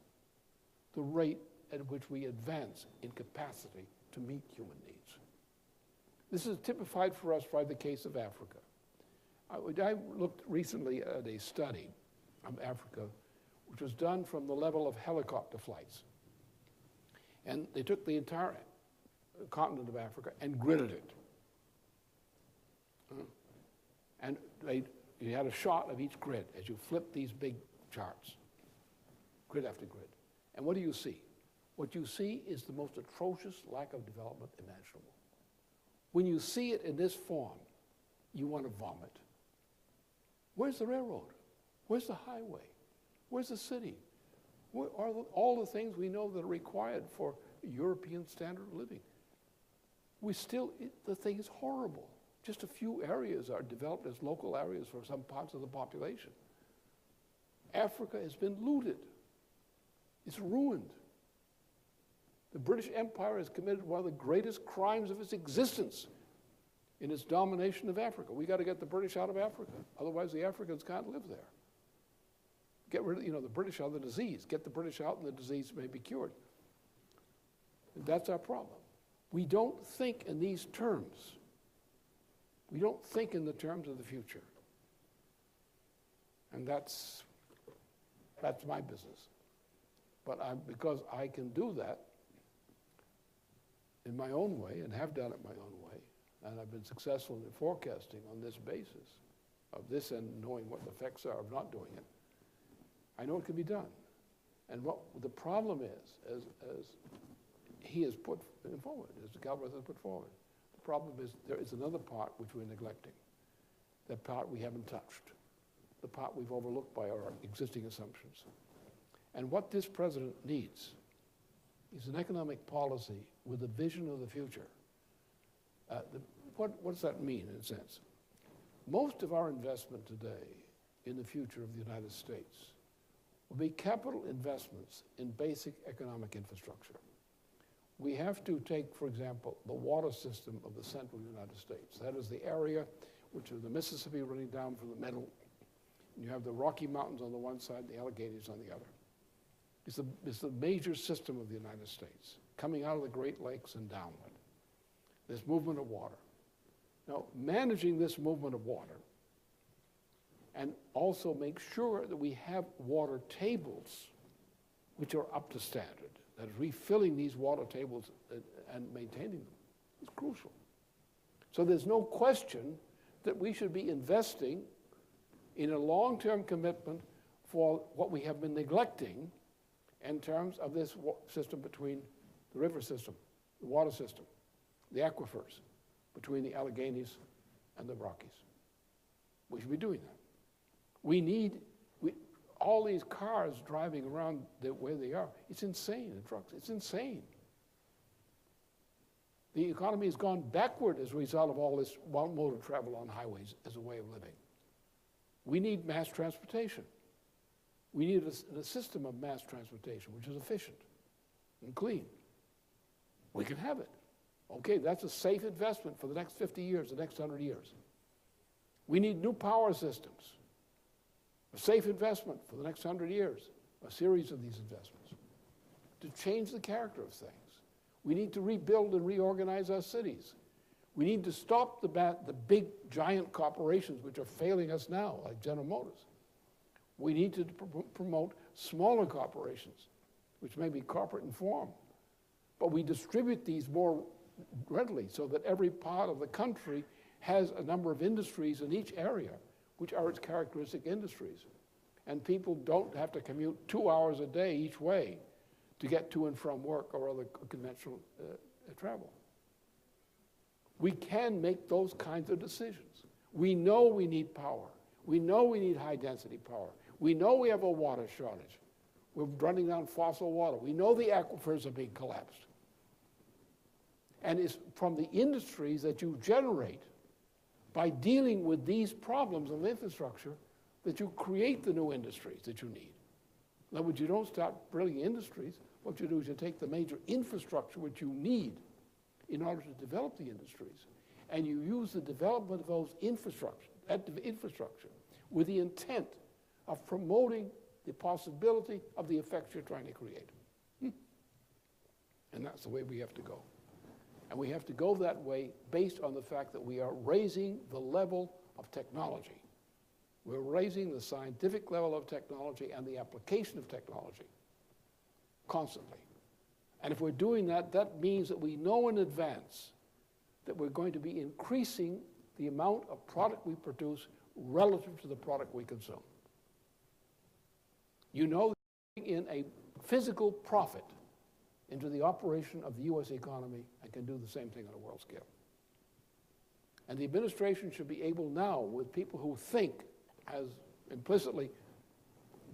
the rate at which we advance in capacity to meet human needs. This is typified for us by the case of Africa. I looked recently at a study of Africa, which was done from the level of helicopter flights. And they took the entire continent of Africa and gridded it. And you had a shot of each grid as you flip these big charts, grid after grid. And what do you see? What you see is the most atrocious lack of development imaginable. When you see it in this form, you want to vomit. Where's the railroad? Where's the highway? Where's the city? Where are all the things we know that are required for European standard of living? The thing is horrible. Just a few areas are developed as local areas for some parts of the population. Africa has been looted. It's ruined. The British Empire has committed one of the greatest crimes of its existence in its domination of Africa. We got to get the British out of Africa. Otherwise, the Africans can't live there. Get rid of, the British are the disease. Get the British out and the disease may be cured. And that's our problem. We don't think in these terms. We don't think in the terms of the future. And that's my business. But because I can do that in my own way and have done it my own way, and I've been successful in forecasting on this basis of this and knowing what the effects are of not doing it, I know it can be done. And what the problem is, as he has put forward, as Galbraith has put forward, the problem is there is another part which we're neglecting, that part we haven't touched, the part we've overlooked by our existing assumptions. And what this president needs is an economic policy with a vision of the future. What does that mean, in a sense? Most of our investment today in the future of the United States will be capital investments in basic economic infrastructure. We have to take, for example, the water system of the central United States. That is the area which is the Mississippi running down from the middle. And you have the Rocky Mountains on the one side and the Alleghenies on the other. It's the major system of the United States, coming out of the Great Lakes and downward. This movement of water. Now, managing this movement of water and also make sure that we have water tables which are up to standard, that is refilling these water tables and maintaining them is crucial. So there's no question that we should be investing in a long-term commitment for what we have been neglecting in terms of this system between the river system, the water system, the aquifers, between the Alleghenies and the Rockies. We should be doing that. All these cars driving around where they are, it's insane, the trucks, it's insane. The economy has gone backward as a result of all this one mode of travel on highways as a way of living. We need mass transportation. We need a system of mass transportation which is efficient and clean. We can have it. Okay, that's a safe investment for the next 50 years, the next 100 years. We need new power systems. A safe investment for the next 100 years, a series of these investments, to change the character of things. We need to rebuild and reorganize our cities. We need to stop the big, giant corporations which are failing us now, like General Motors. We need to promote smaller corporations, which may be corporate in form, but we distribute these more readily so that every part of the country has a number of industries in each area which are its characteristic industries. And people don't have to commute 2 hours a day each way to get to and from work or other conventional travel. We can make those kinds of decisions. We know we need power. We know we need high-density power. We know we have a water shortage. We're running down fossil water. We know the aquifers are being collapsed. And it's from the industries that you generate by dealing with these problems of infrastructure that you create the new industries that you need. In other words, you don't start building industries. What you do is you take the major infrastructure which you need in order to develop the industries, and you use the development of those infrastructure with the intent of promoting the possibility of the effects you're trying to create. And that's the way we have to go. And we have to go that way based on the fact that we are raising the level of technology. We're raising the scientific level of technology and the application of technology constantly. And if we're doing that, that means that we know in advance that we're going to be increasing the amount of product we produce relative to the product we consume. You know, in a physical profit into the operation of the U.S. economy and can do the same thing on a world scale. And the administration should be able now, with people who think, as implicitly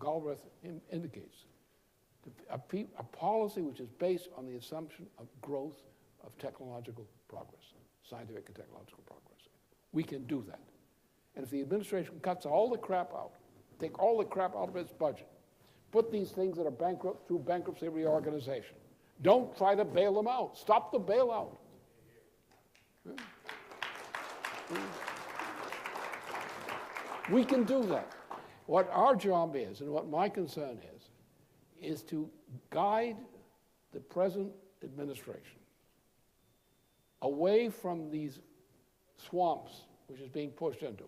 Galbraith indicates, a policy which is based on the assumption of growth of technological progress, scientific and technological progress. We can do that. And if the administration cuts all the crap out, take all the crap out of its budget, put these things that are bankrupt through bankruptcy reorganization, don't try to bail them out. Stop the bailout. We can do that. What our job is, and what my concern is to guide the present administration away from these swamps which is being pushed into,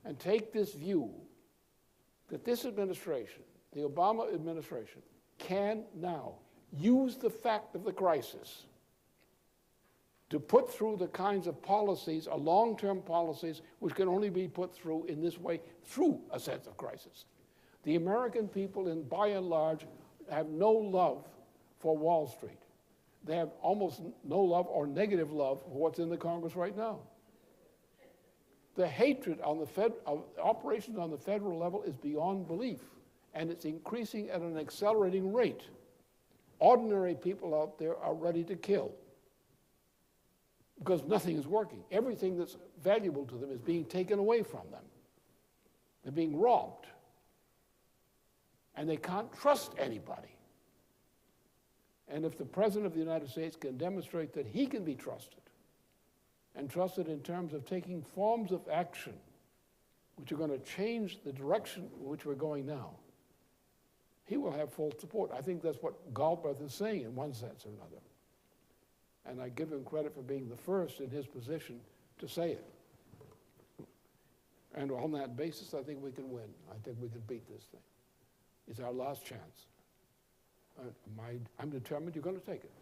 and take this view that this administration, the Obama administration, can now use the fact of the crisis to put through the kinds of policies, long-term policies, which can only be put through in this way through a sense of crisis. The American people, by and large, have no love for Wall Street. They have almost no love or negative love for what's in the Congress right now. The hatred on of operations on the federal level is beyond belief, and it's increasing at an accelerating rate. Ordinary people out there are ready to kill because nothing is working. Everything that's valuable to them is being taken away from them. They're being robbed. And they can't trust anybody. And if the President of the United States can demonstrate that he can be trusted, and trusted in terms of taking forms of action which are going to change the direction in which we're going now, he will have full support. I think that's what Galbraith is saying in one sense or another. And I give him credit for being the first in his position to say it. And on that basis, I think we can win. I think we can beat this thing. It's our last chance. I'm determined you're going to take it.